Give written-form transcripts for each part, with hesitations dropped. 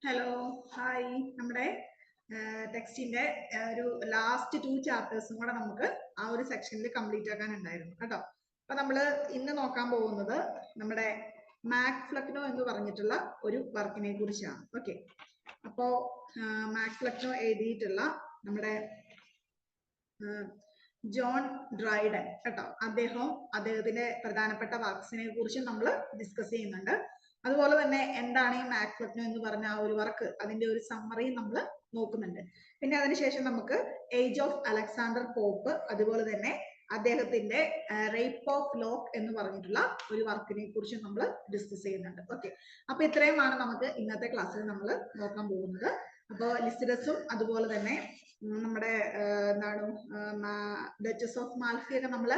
Hello hi. നമ്മുടെ ടെക്സ്റ്റിന്റെ ഒരു ലാസ്റ്റ് 2 ചാപ്റ്റേഴ്സും കൂടെ നമുക്ക് ആ ഒരു സെക്ഷനിൽ കംപ്ലീറ്റ് ആക്കാനുണ്ടായിരുന്നു കേട്ടോ. അപ്പൊ നമ്മള് ഇന്ന് നോക്കാൻ പോകുന്നത് നമ്മുടെ മാക് ഫ്ലക്നോ എന്ന് പറഞ്ഞിട്ടുള്ള ഒരു വർക്കിനെ കുറിച്ചാണ്. ഓക്കെ, അപ്പോ മാക് ഫ്ലക്നോ എഴുതിയിട്ടുള്ള നമ്മുടെ ജോൺ ഡ്രൈഡൻ കേട്ടോ, അദ്ദേഹത്തിന്റെ പ്രധാനപ്പെട്ട വർക്ക്സിനെ കുറിച്ച് നമ്മൾ ഡിസ്കസ് ചെയ്യുന്നുണ്ട്. അതുപോലെ തന്നെ എന്താണ് ഈ മാക് ഫ്ലക്നോ എന്ന് പറഞ്ഞ ആ ഒരു വർക്ക്, അതിന്റെ ഒരു സമ്മറി നമ്മൾ നോക്കുന്നുണ്ട്. പിന്നെ അതിനുശേഷം നമുക്ക് ഏജ് ഓഫ് അലക്സാണ്ടർ പോപ്പ്, അതുപോലെ തന്നെ അദ്ദേഹത്തിന്റെ റേപ്പ് ഓഫ് ലോക്ക് എന്ന് പറഞ്ഞിട്ടുള്ള ഒരു വർക്കിനെ കുറിച്ച് നമ്മൾ ഡിസ്കസ് ചെയ്യുന്നുണ്ട്. ഓക്കെ, അപ്പൊ ഇത്രയുമാണ് നമുക്ക് ഇന്നത്തെ ക്ലാസ്സിൽ നമ്മൾ നോക്കാൻ പോകുന്നത്. അപ്പോൾ ലിസിഡസും അതുപോലെ തന്നെ നമ്മുടെ എന്താണ് ഡച്ചസ് ഓഫ് മാൽഫി ഒക്കെ നമ്മൾ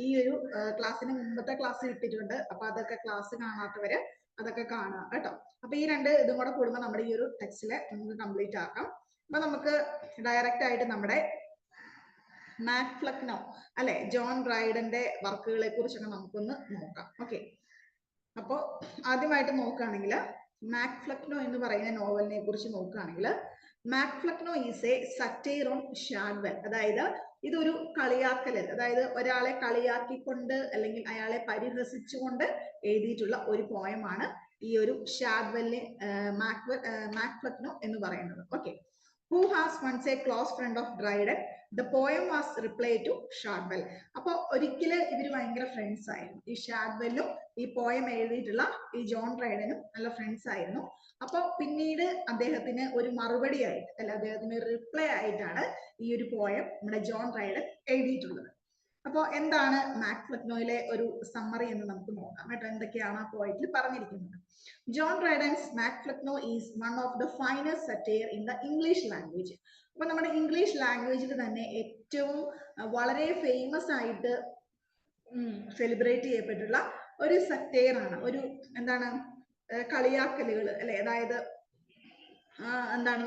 ഈ ഒരു ക്ലാസ്സിന് മുമ്പത്തെ ക്ലാസ് ഇട്ടിട്ടുണ്ട്. അപ്പൊ അതൊക്കെ ക്ലാസ് കാണാത്തവര് അതൊക്കെ കാണുക കേട്ടോ. അപ്പൊ ഈ രണ്ട് ഇതും കൂടെ കൂടുമ്പോൾ നമ്മുടെ ഈ ഒരു ടെക്സ്റ്റിലെ നമുക്ക് കംപ്ലീറ്റ് ആക്കാം. അപ്പൊ നമുക്ക് ഡയറക്റ്റ് ആയിട്ട് നമ്മുടെ മാക് ഫ്ലക്നോ അല്ലെ, ജോൺ ഡ്രൈഡന്റെ വർക്കുകളെ കുറിച്ചൊക്കെ നമുക്കൊന്ന് നോക്കാം. ഓക്കെ, അപ്പോ ആദ്യമായിട്ട് നോക്കുകയാണെങ്കിൽ മാക് ഫ്ലക്നോ എന്ന് പറയുന്ന നോവലിനെ കുറിച്ച് നോക്കുകയാണെങ്കിൽ Mac Flecknoe is a satire on Shadwell. അതായത് ഇതൊരു കളിയാക്കൽ, അതായത് ഒരാളെ കളിയാക്കിക്കൊണ്ട് അല്ലെങ്കിൽ അയാളെ പരിഹസിച്ചുകൊണ്ട് എഴുതിയിട്ടുള്ള ഒരു പോയമാണ് ഈ ഒരു ഷാഡ്വെല്ലിനെ മാക് ഫ്ലക്നോ എന്ന് പറയുന്നത്. Okay, who has once a close friend of Dryden. The poem was reply to Shadwell. അപ്പോൾ ഒരിക്കല് ഇവർ ഭയങ്കര ഫ്രണ്ട്സ് ആയിരുന്നു. ഈ ഷാഡ്വെല്ലും ഈ പോയം എഴുതിയിട്ടുള്ള ഈ ജോൺ ഡ്രൈഡനും നല്ല ഫ്രണ്ട്സ് ആയിരുന്നു. അപ്പൊ പിന്നീട് അദ്ദേഹത്തിന് ഒരു മറുപടി ആയിട്ട് അല്ല, അദ്ദേഹത്തിന് റിപ്ലൈ ആയിട്ടാണ് ഈ ഒരു പോയം നമ്മുടെ ജോൺ ഡ്രൈഡൻ എഴുതിയിട്ടുള്ളത്. അപ്പോൾ എന്താണ് മാക് ഫ്ലക്നോയിലെ ഒരു സമ്മറി എന്ന് നമുക്ക് നോക്കാം കേട്ടോ, എന്തൊക്കെയാണ് ആ പോയറ്റിൽ പറഞ്ഞിരിക്കുന്നത്. John Dryden's Mac Flecknoe is one of the finest satire in the English language. അപ്പൊ നമ്മുടെ ഇംഗ്ലീഷ് ലാംഗ്വേജിൽ തന്നെ ഏറ്റവും വളരെ ഫേമസ് ആയിട്ട് സെലിബ്രേറ്റ് ചെയ്യപ്പെട്ടുള്ള ഒരു സറ്റൈർ ആണ്, ഒരു എന്താണ് കളിയാക്കലുകൾ അല്ലെ, അതായത് എന്താണ്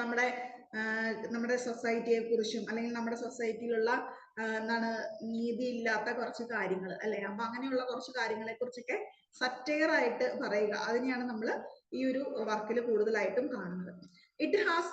നമ്മുടെ സൊസൈറ്റിയെ കുറിച്ചും അല്ലെങ്കിൽ നമ്മുടെ സൊസൈറ്റിയിലുള്ള എന്താണ് നീതിയില്ലാത്ത കുറച്ച് കാര്യങ്ങൾ അല്ലെ, അപ്പൊ അങ്ങനെയുള്ള കുറച്ച് കാര്യങ്ങളെ കുറിച്ചൊക്കെ സറ്റൈർ ആയിട്ട് പറയുക, അതിനെയാണ് നമ്മൾ ഈ ഒരു വർക്കിൽ കൂടുതലായിട്ടും കാണുന്നത്. It has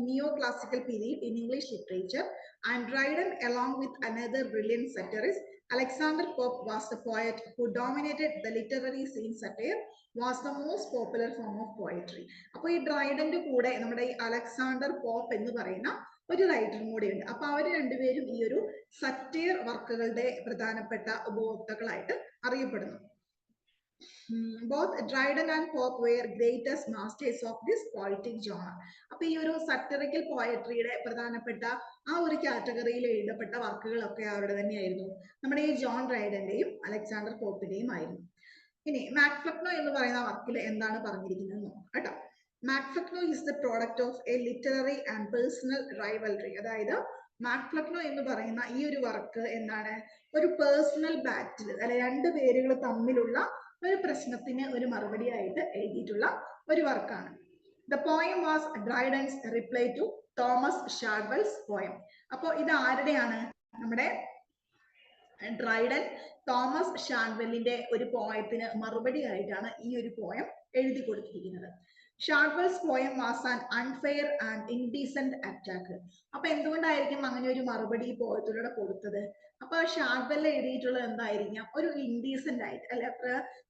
neo classical period in English literature and Dryden along with another brilliant satirist Alexander Pope was the poet who dominated the literary scene. Satire was the most popular form of poetry. അപ്പോൾ ഈ ഡ്രൈഡന്റെ കൂടെ നമ്മുടെ ഈ Alexander pop എന്ന് പറയുന്ന ഒരു റൈറ്ററും കൂടെ ഉണ്ട്. അപ്പൊ അവർ രണ്ടുപേരും ഈ ഒരു സറ്റൈർ വർക്കുകളുടെ പ്രധാനപ്പെട്ട ഉപഭോക്താക്കളായിട്ട് അറിയപ്പെടുന്നു. Both Dryden and Pope were greatest masters of this poetic genre. അപ്പൊ ഈ ഒരു സറ്ററിക്കൽ പോയട്രിയുടെ പ്രധാനപ്പെട്ട ആ ഒരു കാറ്റഗറിയിൽ എഴുതപ്പെട്ട വർക്കുകളൊക്കെ അവരുടെ തന്നെയായിരുന്നു. നമ്മുടെ ഈ ജോൺ ഡ്രൈഡന്റെയും അലക്സാണ്ടർ പോപ്പിന്റെയും ആയിരുന്നു. ഇനി മാക് ഫ്ലക്നോ എന്ന് പറയുന്ന വർക്കിൽ എന്താണ് പറഞ്ഞിരിക്കുന്നത് നോക്കാം കേട്ടോ. Mac Flecknoe is the product of a literary and personal rivalry. അതായത് മാക് ഫ്ലക്നോ എന്ന് പറയുന്ന ഈ ഒരു വർക്ക് എന്താണ്, ഒരു പേഴ്സണൽ ബാറ്റിൽ അല്ലെ, രണ്ട് പേരുകൾ തമ്മിലുള്ള ഒരു പ്രശ്നത്തിന് ഒരു മറുപടി ആയിട്ട് എഴുതിയിട്ടുള്ള ഒരു വർക്കാണ്. The poem was Dryden's reply to Thomas Shadwell's poem. അപ്പോൾ ഇത് ആരുടെയാണ്, നമ്മുടെ ഡ്രൈഡൻ തോമസ് ഷാഡ്വെല്ലിന്റെ ഒരു പോയത്തിന് മറുപടി ആയിട്ടാണ് ഈ ഒരു പോയം എഴുതി കൊടുത്തിരിക്കുന്നത്. Shadwell's poem was an unfair and indecent attack. അപ്പൊ എന്തുകൊണ്ടായിരിക്കും അങ്ങനെ ഒരു മറുപടി പോയത്തിലൂടെ കൊടുത്തത്? അപ്പൊ ഷാഡ്വെൽ എഴുതിയിട്ടുള്ളത് എന്തായിരിക്കാം, ഒരു ഇൻഡീസെന്റ് ആയിട്ട് അല്ലെ, അത്ര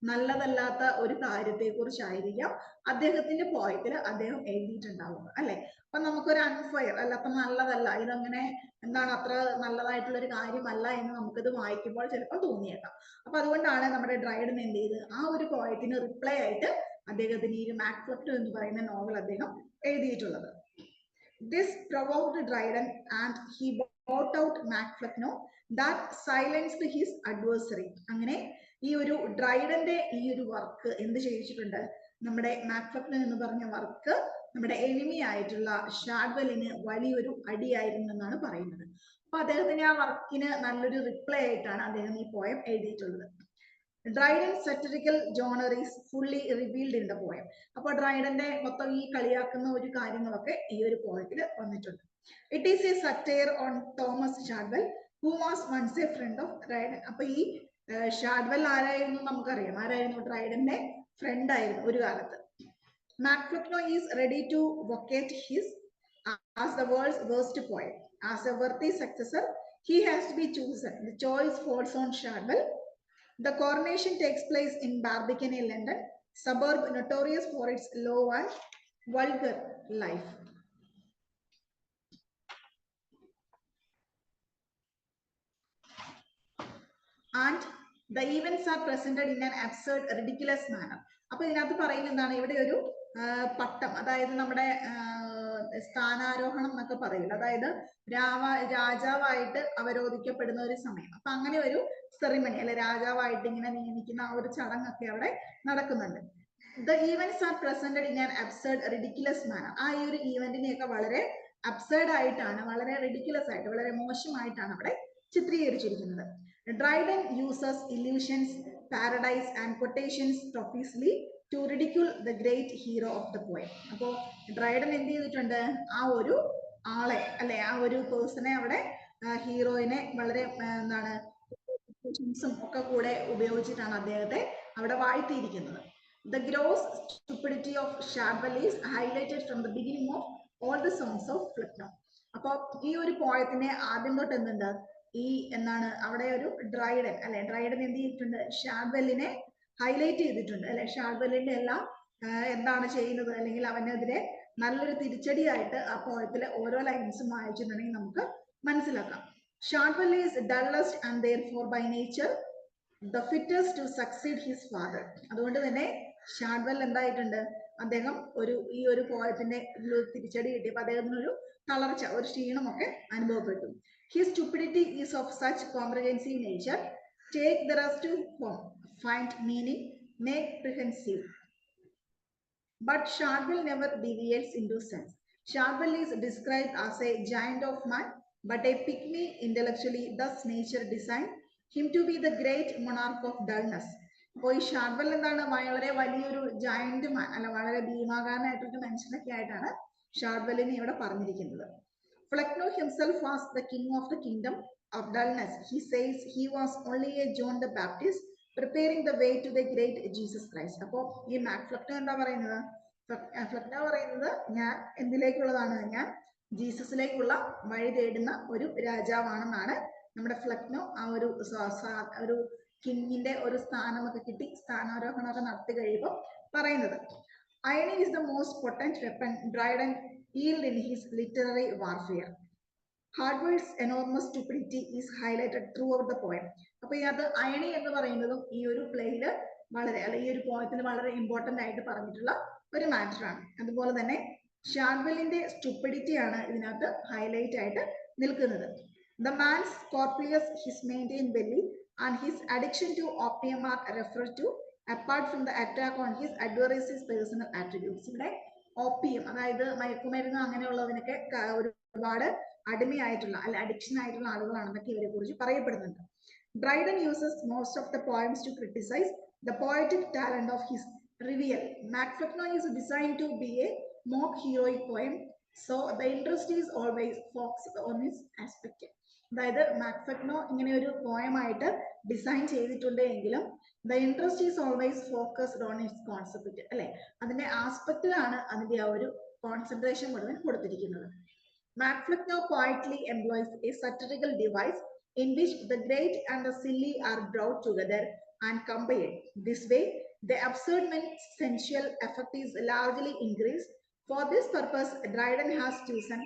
നല്ലതല്ലാത്ത ഒരു കാര്യത്തെ കുറിച്ചായിരിക്കാം അദ്ദേഹത്തിന്റെ പോയത്തിൽ അദ്ദേഹം എഴുതിയിട്ടുണ്ടാവുക അല്ലെ. അപ്പൊ നമുക്കൊരു അൺഫെയർ അല്ല, അപ്പൊ നല്ലതല്ല, ഇതങ്ങനെ എന്താണ് അത്ര നല്ലതായിട്ടുള്ള ഒരു കാര്യമല്ല എന്ന് നമുക്കിത് വായിക്കുമ്പോൾ ചിലപ്പോൾ തോന്നിയേക്കാം. അപ്പൊ അതുകൊണ്ടാണ് നമ്മുടെ ഡ്രൈഡൻ എന്ത് ചെയ്ത് ആ ഒരു പോയത്തിന് റിപ്ലൈ ആയിട്ട് അദ്ദേഹത്തിന് ഈ മാക് ഫ്ലക്നോ എന്ന് പറയുന്ന നോവൽ അദ്ദേഹം എഴുതിയിട്ടുള്ളത്. This provoked Dryden and he brought out Mac Flukno that silenced his adversary. അങ്ങനെ ഈ ഒരു ഡ്രൈഡന്റെ ഈ ഒരു വർക്ക് എന്ത് ചെയ്യിച്ചിട്ടുണ്ട്, നമ്മുടെ മാക് ഫ്ലക്നോ എന്ന് പറഞ്ഞ വർക്ക് നമ്മുടെ എനിമി ആയിട്ടുള്ള ഷാഡ്വെല്ലിന് വലിയൊരു അടിയായിരുന്നു എന്നാണ് പറയുന്നത്. അപ്പൊ അദ്ദേഹത്തിന്റെ ആ വർക്കിന് നല്ലൊരു റിപ്ലൈ ആയിട്ടാണ് അദ്ദേഹം ഈ പോയം എഴുതിയിട്ടുള്ളത്. Dryden's satirical genre is fully revealed in the poem. അപ്പോൾ ഡ്രൈഡന്റെ മൊത്തം ഈ കളിയാക്കുന്ന ഒരു കാര്യങ്ങളൊക്കെ ഈ ഒരു പോയത്തിൽ വന്നിട്ടുണ്ട്. It is a satire on Thomas Shadwell, who was once a friend of Dryden. അപ്പൊ ഈ ഷാഡ്വെൽ ആരായിരുന്നു നമുക്കറിയാം. ആരായിരുന്നു? ഡ്രൈഡന്റെ ഫ്രണ്ട് ആയിരുന്നു ഒരു കാലത്ത്. Macflukno is ready to vocate his as the world's worst poet. As a worthy successor, he has to be chosen. The choice falls on Shadwell. The coronation takes place in Barbican, London, suburb notorious for its low and vulgar life. And the events are presented in an absurd, ridiculous manner. അപ്പൊ ഇതിനകത്ത് പറയുന്നത് എന്താണ്? ഇവിടെ ഒരു പട്ടം, അതായത് നമ്മുടെ സ്ഥാനാരോഹണം എന്നൊക്കെ പറയില്ല, അതായത് രാജാവായിട്ട് അവരോധിക്കപ്പെടുന്ന ഒരു സമയം. അപ്പൊ അങ്ങനെ ഒരു സെറിമണി അല്ലെ, രാജാവായിട്ട് ഇങ്ങനെ നിയമിക്കുന്ന ആ ഒരു ചടങ്ങൊക്കെ അവിടെ നടക്കുന്നുണ്ട്. The events are presented in an absurd, ridiculous manner. ആ ഈ ഒരു ഈവന്റിനെയൊക്കെ വളരെ അബ്സേർഡ് ആയിട്ടാണ്, വളരെ റിഡിക്കുലസ് ആയിട്ട്, വളരെ മോശമായിട്ടാണ് അവിടെ ചിത്രീകരിച്ചിരിക്കുന്നത്. Dryden uses illusions, paradise and quotations profusely to ridicule the great hero of the poem. അപ്പോൾ ഡ്രൈഡൻ എന്ത് ചെയ്തിട്ടുണ്ട്? ആ ഒരു ആളെ അല്ലെ, ആ ഒരു പേഴ്സണെ അവിടെ, ഹീറോയിനെ വളരെ എന്താണ് ഒക്കെ കൂടെ ഉപയോഗിച്ചിട്ടാണ് അദ്ദേഹത്തെ അവിടെ വാഴ്ത്തിയിരിക്കുന്നത്. The gross stupidity of Shadwell is highlighted from the beginning of all the songs of Flecknoe. അപ്പോൾ ഈ ഒരു പോയത്തിന്റെ ആദ്യം തൊട്ട് എന്തുണ്ട്? ഈ എന്താണ് അവിടെ ഒരു ഡ്രൈഡൻ അല്ലെ, ഡ്രൈഡൻ എന്ത് ചെയ്തിട്ടുണ്ട്? ഷാഡ്വെല്ലിനെ ഹൈലൈറ്റ് ചെയ്തിട്ടുണ്ട് അല്ലെ. ഷാഡ്വെല്ലിന്റെ എല്ലാം എന്താണ് ചെയ്യുന്നത്, അല്ലെങ്കിൽ അവനെതിരെ നല്ലൊരു തിരിച്ചടിയായിട്ട് ആ പോയത്തിലെ ഓരോ ലൈൻസും വായിച്ചിട്ടുണ്ടെങ്കിൽ നമുക്ക് മനസ്സിലാക്കാം. Shadwell is dullest and therefore by nature the fittest to succeed his father. അതുകൊണ്ട് തന്നെ ഷാഡ്വെൽ എന്തായിട്ടുണ്ട്? അദ്ദേഹം ഈ ഒരു പോയത്തിന്റെ തിരിച്ചടി കിട്ടിയപ്പോൾ അദ്ദേഹത്തിന് ഒരു തളർച്ച, ഒരു ക്ഷീണമൊക്കെ അനുഭവപ്പെട്ടു. His stupidity is of such comprehensive nature. Take the rest to home, find meaning, make prehensive. But Shadwell never deviates into sense. Shadwell is described as a giant of man, but a pygmy intellectually. Thus nature designed him to be the great monarch of dullness. അപ്പോൾ ഈ Shadwell എന്താണ്? വളരെ വലിയൊരു giant മാൻ അല്ല, വളരെ ഭീമാകാരനായിട്ടൊരു മനുഷ്യനൊക്കെ ആയിട്ടാണ് ഷാഡ്വെല്ലിനെ ഇവിടെ പറഞ്ഞിരിക്കുന്നത്. Flecknoe himself was the king of the kingdom of dullness. He says he was only a John the Baptist preparing the way to the great Jesus Christ. അപ്പോൾ ഈ മാക്ഫ്ലെക്നോ എന്താ പറയുന്നത്? ഫ്ലെക്നോ പറയുന്നത് ഞാൻ എന്തിലേക്കുള്ളതാണ്? ഞാൻ ജീസസിലേക്കുള്ള വഴി തേടുന്ന ഒരു രാജാവാണെന്നാണ് നമ്മുടെ ഫ്ലെക്നോ ആ ഒരു കിങ്ങിന്റെ ഒരു സ്ഥാനമൊക്കെ കിട്ടി സ്ഥാനാരോഹണമൊക്കെ നടത്തി കഴിയുമ്പോൾ പറയുന്നത്. Irony is the most potent weapon Dryden yield in his literary warfare. Hardwell's enormous stupidity is highlighted throughout the poem. അപ്പോൾ ഇതിനകത്ത് അയണി എന്ന് പറയുന്നതും ഈ ഒരു പ്ലേയില് വളരെ, അല്ലെ ഈ ഒരു പോയത്തിൽ വളരെ ഇമ്പോർട്ടന്റ് ആയിട്ട് പറഞ്ഞിട്ടുള്ള ഒരു മാറ്ററാണ്. അതുപോലെ തന്നെ ഷാഡ്വെല്ലിന്റെ സ്റ്റുപ്പിഡിറ്റി ആണ് ഇതിനകത്ത് ഹൈലൈറ്റ് ആയിട്ട് നിൽക്കുന്നത്. The man's corpulence, his maintained belly and his addiction to opium are referred to apart from the attack on his adversary's personal attributes. ഇവിടെ ഓപ്പിയം, അതായത് മയക്കുമരുന്ന് അങ്ങനെയുള്ളതിനൊക്കെ ഒരുപാട് അടിമയായിട്ടുള്ള അല്ലെ അഡിക്ഷൻ ആയിട്ടുള്ള ആളുകളാണെന്നൊക്കെ ഇവരെ കുറിച്ച് പറയപ്പെടുന്നുണ്ട്. Dryden uses most of the poems to criticize the poetic talent of his rival. Macflukno is designed to be a mock heroic poem, so the interest is always focused on his aspect. അതായത് മാക്ഫ്ലെക്നോ ഇങ്ങനെ ഒരു പോയമായിട്ട് design ചെയ്തിട്ടുണ്ട് എങ്കിലും the interest is always focused on its concept അല്ലെ, അതിന്റെ ആസ്പെക്റ്റിലാണ് അതിന്റെ ആ ഒരു കോൺസെൻട്രേഷൻ മുഴുവൻ കൊടുത്തിരിക്കുന്നത്. Macflukno poetry employs a satirical device in which the great and the silly are brought together and combined. This way, the absurd sensual effect is largely increased. For this purpose, Dryden has chosen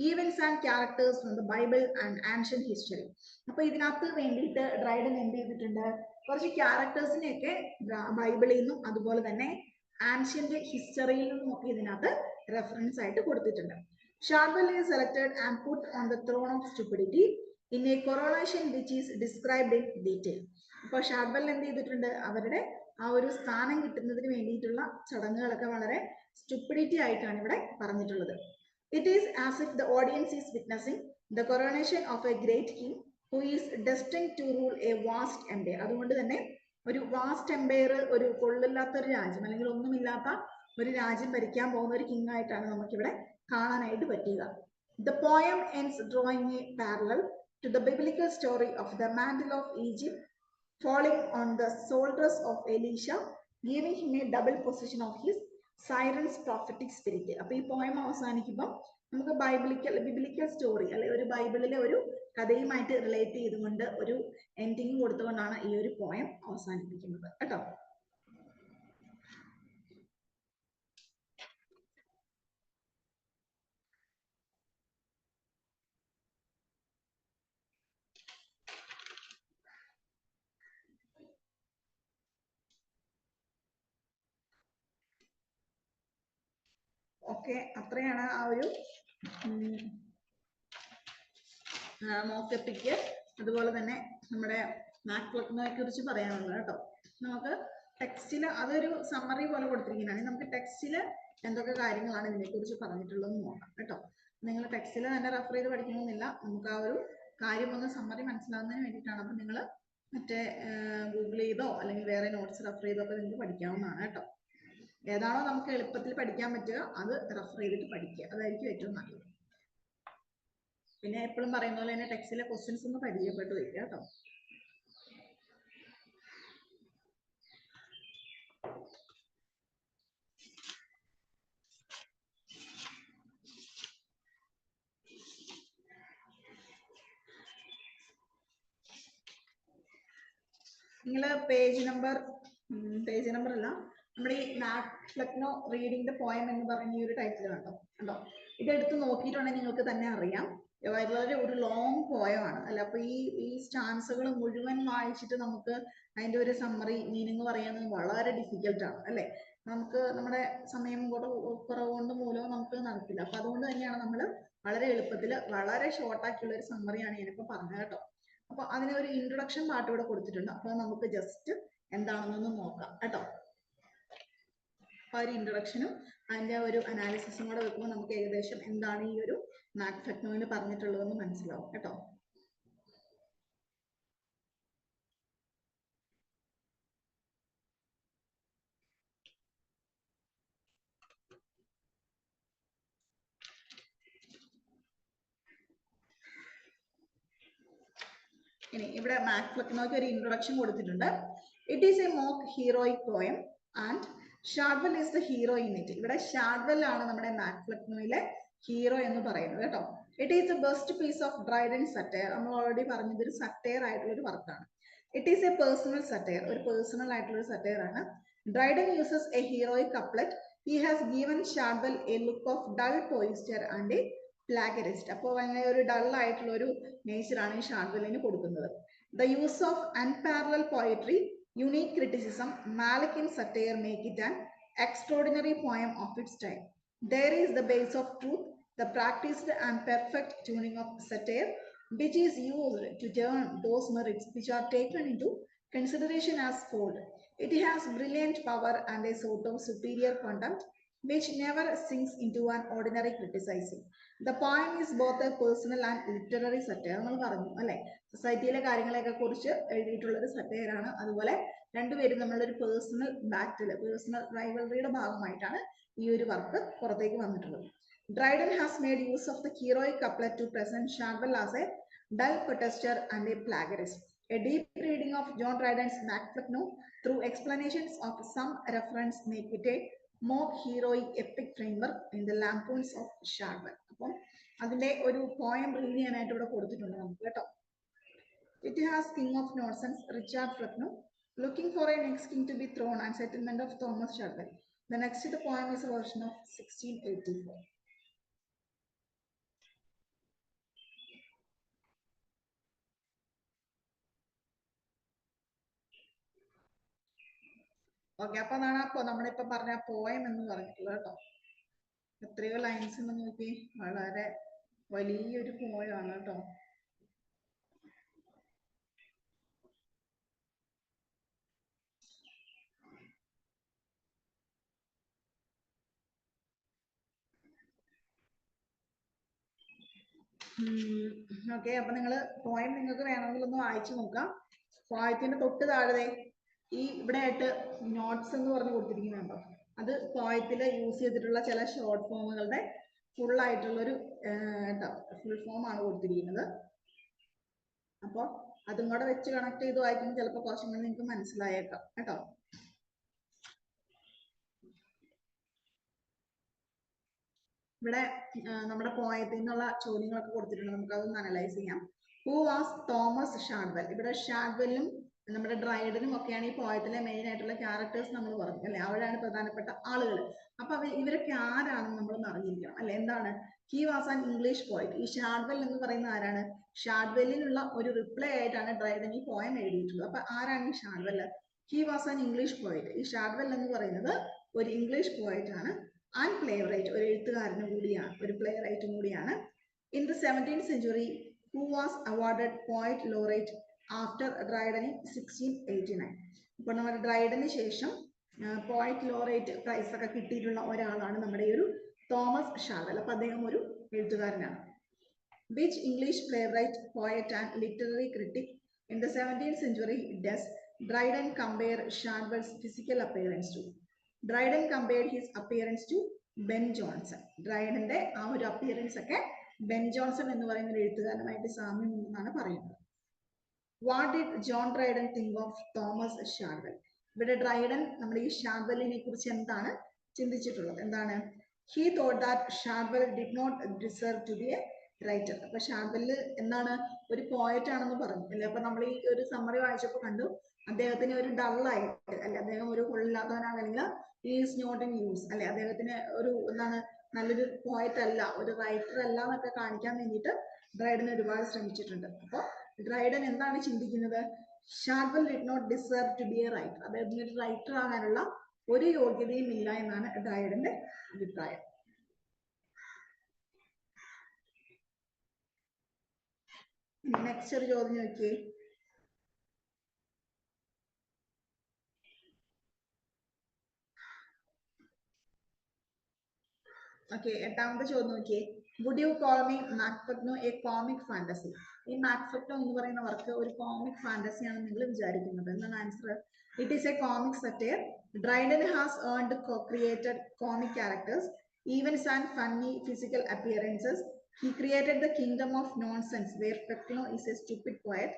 events and characters from the Bible and ancient history. അപ്പോൾ ഇതിനകത്ത് വേണ്ടിയിട്ട് Dryden എന്ത് ചെയ്തിട്ടുണ്ട്? കുറച്ച് ക്യാരക്ടേഴ്സിനെയൊക്കെ ബൈബിളിൽ നിന്നും അതുപോലെ തന്നെ ആൻഷ്യന്റ് ഹിസ്റ്ററിയിൽ നിന്നും ഒക്കെ ഇതിനകത്ത് റെഫറൻസ് ആയിട്ട് കൊടുത്തിട്ടുണ്ട്. Shadwell is selected and put on the throne of stupidity in a coronation which is described in detail. അപ്പോൾ ഷാഡ്വെൽ എന്ത് ചെയ്തിട്ടുണ്ട്? അവരുടെ ആ ഒരു സ്ഥാനം കിട്ടുന്നതിന് വേണ്ടിയിട്ടുള്ള ചടങ്ങുകളൊക്കെ വളരെ സ്റ്റുപ്പിഡിറ്റി ആയിട്ടാണ് ഇവിടെ പറഞ്ഞിട്ടുള്ളത്. It is as if the audience is witnessing the coronation of a great king who is destined to rule a vast empire. അതുകൊണ്ട് തന്നെ ഒരു വാസ്റ്റ് എംപയർ, ഒരു കൊള്ളില്ലാത്ത ഒരു രാജ്യം അല്ലെങ്കിൽ ഒന്നുമില്ലാത്ത ഒരു രാജ്യം ഭരിക്കാൻ പോകുന്ന ഒരു കിങ് ആയിട്ടാണ് നമുക്കിവിടെ കാണാനായിട്ട് പറ്റുക. The poem ends drawing a parallel to the biblical story of the mantle of Egypt falling on the shoulders of Elisha, giving him a double possession of his siren's prophetic spirit. അപ്പോൾ ഈ poem അവസാനിക്കുമ്പോൾ നമുക്ക് biblical story അല്ലെ ഒരു ബൈബിളിലെ ഒരു കഥയുമായിട്ട് relate ചെയ്തുകൊണ്ട് ഒരു എൻഡിങ് കൊടുത്തുകൊണ്ടാണ് ഈ ഒരു പോയം അവസാനിപ്പിക്കുന്നത് കേട്ടോ. ഓക്കെ, അത്രയാണ് ആ ഒരു മോക്കപ്പിക്ക് അതുപോലെ തന്നെ നമ്മുടെ മാക്ലക്കിനെ കുറിച്ച് പറയാനുള്ളത് കേട്ടോ. നമുക്ക് ടെക്സ്റ്റിൽ അതൊരു സമ്മറി പോലെ കൊടുത്തിരിക്കുന്നതാണ്. നമുക്ക് ടെക്സ്റ്റിൽ എന്തൊക്കെ കാര്യങ്ങളാണ് ഇതിനെക്കുറിച്ച് പറഞ്ഞിട്ടുള്ളതെന്ന് നോക്കാം കേട്ടോ. നിങ്ങൾ ടെക്സ്റ്റിൽ തന്നെ റെഫർ ചെയ്ത് പഠിക്കണമെന്നില്ല, നമുക്ക് ആ ഒരു കാര്യം ഒന്ന് സമ്മറി മനസ്സിലാവുന്നതിന് വേണ്ടിയിട്ടാണ്. അപ്പം നിങ്ങൾ മറ്റേ ഗൂഗിൾ ചെയ്തോ അല്ലെങ്കിൽ വേറെ നോട്ട്സ് റെഫർ ചെയ്തോ ഒക്കെ നിങ്ങൾക്ക് പഠിക്കാവുന്നതാണ് കേട്ടോ. ഏതാണോ നമുക്ക് എളുപ്പത്തിൽ പഠിക്കാൻ പറ്റുക അത് റെഫർ ചെയ്തിട്ട് പഠിക്കുക, അതായിരിക്കും ഏറ്റവും നല്ലത്. പിന്നെ എപ്പോഴും പറയുന്ന പോലെ തന്നെ ടെക്സ്റ്റിലെ ക്വസ്റ്റ്യൻസ് ഒന്ന് പരിചയപ്പെട്ട് വയ്ക്കുക കേട്ടോ. നിങ്ങൾ പേജ് നമ്പർ അല്ല, നമ്മുടെ ഈ മാക്ലക്നോ റീഡിംഗ് ദ പോയം എന്ന് പറഞ്ഞ ഈ ഒരു ടൈറ്റിൽ കണ്ടോ ഇതെടുത്ത് നോക്കിയിട്ടുണ്ടെങ്കിൽ നിങ്ങൾക്ക് തന്നെ അറിയാം വളരെ ഒരു ലോങ് പോയമാണ് അല്ല. അപ്പൊ ഈ സ്റ്റാൻസുകൾ മുഴുവൻ വായിച്ചിട്ട് നമുക്ക് അതിന്റെ ഒരു സമ്മറി മീനിങ് പറയാൻ വളരെ ഡിഫിക്കൽട്ടാണ് അല്ലെ. നമുക്ക് നമ്മുടെ സമയം കുറവുകൊണ്ട് മൂലവും നമുക്ക് നടക്കില്ല. അപ്പൊ അതുകൊണ്ട് തന്നെയാണ് നമ്മൾ വളരെ എളുപ്പത്തിൽ വളരെ ഷോർട്ടാക്കിയുള്ള ഒരു സമ്മറിയാണ് ഞാനിപ്പോ പറഞ്ഞത് കേട്ടോ. അപ്പൊ അതിന് ഒരു ഇൻട്രൊഡക്ഷൻ പാർട്ട് ഇവിടെ കൊടുത്തിട്ടുണ്ട്. അപ്പൊ നമുക്ക് ജസ്റ്റ് എന്താണെന്നൊന്ന് നോക്കാം കേട്ടോ. ആ ഒരു ഇൻട്രൊഡക്ഷനും അതിന്റെ ഒരു അനാലിസിസും കൂടെ വെക്കുമ്പോൾ നമുക്ക് ഏകദേശം എന്താണ് ഈ ഒരു മാക്ലക്നോയിൽ പറഞ്ഞിട്ടുള്ളതെന്ന് മനസ്സിലാവും കേട്ടോ. ഇനി ഇവിടെ മാക്ലക്നോയ്ക്ക് ഒരു ഇൻട്രൊഡക്ഷൻ കൊടുത്തിട്ടുണ്ട്. It is a mock heroic poem and Shadwell is the hero in it. ഇവിടെ ഷാഡ്വെൽ ആണ് നമ്മുടെ മാക്ലക്നോയിലെ ഹീറോ എന്ന് പറയുന്നത് കേട്ടോ. It is a best piece of Dryden satire. നമ്മൾ ഓൾറെഡി പറഞ്ഞത് ഒരു സറ്റയർ ആയിട്ടുള്ള ഒരു വർക്കാണ്. It is a personal satire, ഒരു പേഴ്സണൽ ആയിട്ടുള്ള ഒരു സറ്റയർ ആണ്. Dryden uses a heroic couplet. He has given Shadwell a look of dull poetaster and a പ്ലാഗറിസ്റ്റ്. അപ്പോൾ അങ്ങനെ ഒരു ഡൾ ആയിട്ടുള്ള ഒരു നേച്ചറാണ് ഈ ഷാഡ്വെല്ലിന് കൊടുക്കുന്നത്. The use of unparallel poetry, unique criticism, Malachian satire make it an extraordinary poem of its time. There is the base of truth, the practiced and perfect tuning of satire, which is used to turn those merits which are taken into consideration as fault. It has brilliant power and a sort of superior contempt, which never sinks into an ordinary criticising. The poem is both a personal and literary satire. നമ്മൾ പറഞ്ഞു അല്ലെ, സൊസൈറ്റിയിലെ കാര്യങ്ങളെയൊക്കെ കുറിച്ച് എഴുതിയിട്ടുള്ള ഒരു satire ആണ്. അതുപോലെ രണ്ടുപേരും നമ്മളൊരു പേഴ്സണൽ ബാറ്റില്, പേഴ്സണൽ റൈവലറിയുടെ ഭാഗമായിട്ടാണ് ഈ ഒരു വർക്ക് പുറത്തേക്ക് വന്നിട്ടുള്ളത്. Dryden has made use of the heroic couplet to present Shadwell as a dull protester and a plagiarist. A deep reading of John Dryden's Maclachno through explanations of some reference make it a more heroic epic framework in the lampoons of Shadwell. അപ്പം അതിന്റെ ഒരു poem read ചെയ്യാനായിട്ട് ഇവിടെ കൊടുത്തിട്ടുണ്ട് നമുക്ക് കേട്ടോ. It has King of Nonsense, Richard Flecknoe, looking for a next king to be thrown and settlement of Thomas Shadwell. The next the poem is a version of 1684. Okay, അപ്പൊ അതാണ് നമ്മളിപ്പോ പറഞ്ഞ poem എന്ന് പറഞ്ഞിട്ടുള്ളത് കേട്ടോ. എത്രയോ ലൈൻസ് എന്ന് നോക്കി, വളരെ വലിയൊരു പോയമാണ് കേട്ടോ. ഓക്കെ, അപ്പൊ നിങ്ങള് പോയം നിങ്ങൾക്ക് വേണമെങ്കിൽ ഒന്ന് വായിച്ചു നോക്കാം. പോയത്തിന്റെ തൊട്ട് താഴെ ഈ ഇവിടെ ആയിട്ട് നോട്ട്സ് എന്ന് പറഞ്ഞ് കൊടുത്തിരിക്കുന്നുണ്ടോ, അത് പോയത്തിൽ യൂസ് ചെയ്തിട്ടുള്ള ചില ഷോർട്ട് ഫോമുകളുടെ ഫുൾ ആയിട്ടുള്ളൊരു ഫുൾ ഫോം ആണ് കൊടുത്തിരിക്കുന്നത്. അപ്പോൾ അതും കൂടെ വെച്ച് കണക്ട് ചെയ്ത് വായിക്കുമ്പോൾ ചിലപ്പോൾ കുറച്ചും കൂടി നിങ്ങൾക്ക് മനസ്സിലായേക്കാം കേട്ടോ. ഇവിടെ നമ്മുടെ പോയത്തിൽ നിന്നുള്ള ചോദ്യങ്ങളൊക്കെ കൊടുത്തിട്ടുണ്ട്, നമുക്ക് അതൊന്ന് അനലൈസ് ചെയ്യാം. Who was Thomas Shadwell? ഇവിടെ ഷാഡ്വെല്ലും നമ്മുടെ ഡ്രൈഡനും ഒക്കെയാണ് ഈ പോയത്തിലെ മെയിൻ ആയിട്ടുള്ള ക്യാരക്ടേഴ്സ് നമ്മൾ പറഞ്ഞു അല്ലെ, അവരാണ് പ്രധാനപ്പെട്ട ആളുകൾ. അപ്പൊ ഇവരൊക്കെ ആരാണെന്ന് നമ്മൾ അറിഞ്ഞിരിക്കണം അല്ലെ. എന്താണ്? He was an English poet. ഈ ഷാഡ്വെൽ എന്ന് പറയുന്ന ആരാണ്? ഷാഡ്വെല്ലിനുള്ള ഒരു റിപ്ലൈ ആയിട്ടാണ് ഡ്രൈഡൻ ഈ പോയം എഴുതിയിട്ടുള്ളത്. അപ്പൊ ആരാണ് ഈ Shadwell? He was an English poet. ഈ ഷാഡ്വെൽ എന്ന് പറയുന്നത് ഒരു ഇംഗ്ലീഷ് പോയിറ്റ് ആണ്. ആൻഡ് പ്ലേ റൈറ്റ്, ഒരു എഴുത്തുകാരനും കൂടിയാണ്, ഒരു പ്ലേ റൈറ്റും കൂടിയാണ്. In the 17th century, who was awarded poet laureate after Dryden in 1689. ഇപ്പോൾ നമ്മുടെ ഡ്രൈഡന് ശേഷം പോയിറ്റ് ലോറേറ്റ് പ്രൈസ് ഒക്കെ കിട്ടിയിട്ടുള്ള ഒരാളാണ് നമ്മുടെ ഈ ഒരു തോമസ് ഷാഡ്വെൽ. അപ്പൊ അദ്ദേഹം ഒരു എഴുത്തുകാരനാണ്. Which English playwright, poet and literary critic in the 17th century does Dryden compare Shadwell's physical appearance to? Dryden compared his appearance to Ben Jonson. ഡ്രൈഡന്റെ ആ ഒരു അപ്പിയറൻസ് ഒക്കെ ബെൻ ജോൺസൺ എന്ന് പറയുന്ന ഒരു എഴുത്തുകാരനുമായിട്ട് സാമ്യം ഉണ്ടെന്നാണ് പറയുന്നത്. What did John Dryden think of Thomas Shadwell? ഇവിടെ ഡ്രൈഡൻ നമ്മുടെ ഈ ഷാഡ്വെല്ലിനെ കുറിച്ച് എന്താണ് ചിന്തിച്ചിട്ടുള്ളത്? എന്താണ്? He thought that Shadwell did not deserve to be a writer. അപ്പൊ ഷാഡ്വെല്ല് എന്താണ്? ഒരു പോയറ്റ് ആണെന്ന് പറഞ്ഞു അല്ലെ. അപ്പൊ നമ്മൾ ഈ ഒരു സമ്മറി വായിച്ചപ്പോൾ കണ്ടു അദ്ദേഹത്തിന് ഒരു ഡള്ളായിട്ട് അല്ലെ, അദ്ദേഹം ഒരു കൊള്ളില്ലാത്തവനാണ്, അല്ലെങ്കിൽ ഈസ് നോട്ട് ഇൻ യൂസ് അല്ലെ, അദ്ദേഹത്തിന് ഒരു എന്താണ് നല്ലൊരു പോയറ്റ് അല്ല, ഒരു റൈറ്റർ അല്ല എന്നൊക്കെ കാണിക്കാൻ വേണ്ടിയിട്ട് ഡ്രൈഡൻ ഒരുപാട് ശ്രമിച്ചിട്ടുണ്ട്. അപ്പോൾ ഡ്രൈഡൻ എന്താണ് ചിന്തിക്കുന്നത്? Shadwell did not deserve to be a writer. അദ്ദേഹത്തിന് ഒരു റൈറ്റർ ആകാനുള്ള ഒരു യോഗ്യതയും ഇല്ല എന്നാണ് ഡ്രൈഡന്റെ അഭിപ്രായം. നെക്സ്റ്റ് ഒരു ചോദ്യം നോക്കിയേ. ഓക്കെ, എട്ടാമത്തെ ചോദ്യം നോക്കിയേ. Would you call me Mac Flecknoe a comic fantasy? ഈ മാക്ഫെക്നോ എന്ന് പറയുന്ന വർക്ക് ഒരു കോമിക് ഫാന്റസി ആണ് നിങ്ങൾ വിചാരിക്കുന്നത്? എന്താണ് answer? It is A comic satire. Dryden has earned co-created comic characters, events and funny physical appearances. He created the kingdom of nonsense, where Fecno is a stupid poet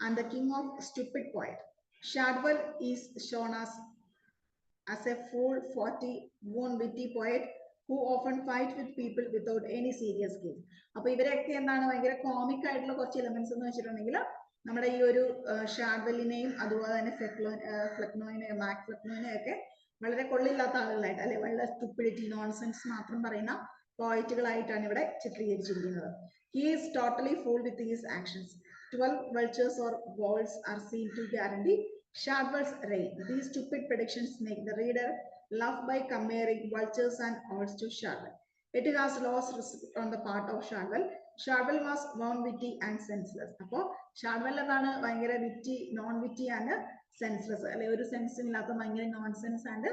and the king of stupid poet. Shadwell is shown as a fool, forty, witty poet who often fight with people without any serious game. അപ്പൊ ഇവരൊക്കെ എന്താണ് ഭയങ്കര comic ആയിട്ടുള്ള കുറച്ച് elements എന്ന് വെച്ചിട്ടുണ്ടെങ്കിൽ നമ്മുടെ ഈ ഒരു ഷാഡ്വെല്ലിനെയും അതുപോലെ തന്നെ ഫ്ലെക്നോയിനെയും മാക്ഫ്ലെക്നോയിനെയും ഒക്കെ വളരെ കൊള്ളില്ലാത്ത ആളുകളായിട്ട് അല്ലെ, വളരെ സ്റ്റുപ്പിഡിറ്റി നോൺസെൻസ് മാത്രം പറയുന്ന പോയിറ്റുകളായിട്ടാണ് ഇവിടെ ചിത്രീകരിച്ചിരിക്കുന്നത്. He is totally fooled with his actions. 12 vultures or voles are seen to guarantee Shadwell's reign. These stupid predictions make the reader laugh by comparing vultures and owls to Shadwell. It has lost respect on the part of Shadwell. Shadwell was non-witty and senseless. അപ്പോൾ Shadwell എന്താണ്? ഭയങ്കര വിറ്റി, non വിറ്റി and senseless അല്ലെ, ഒരു സെൻസും ഇല്ലാത്ത ഭയങ്കര nonsense and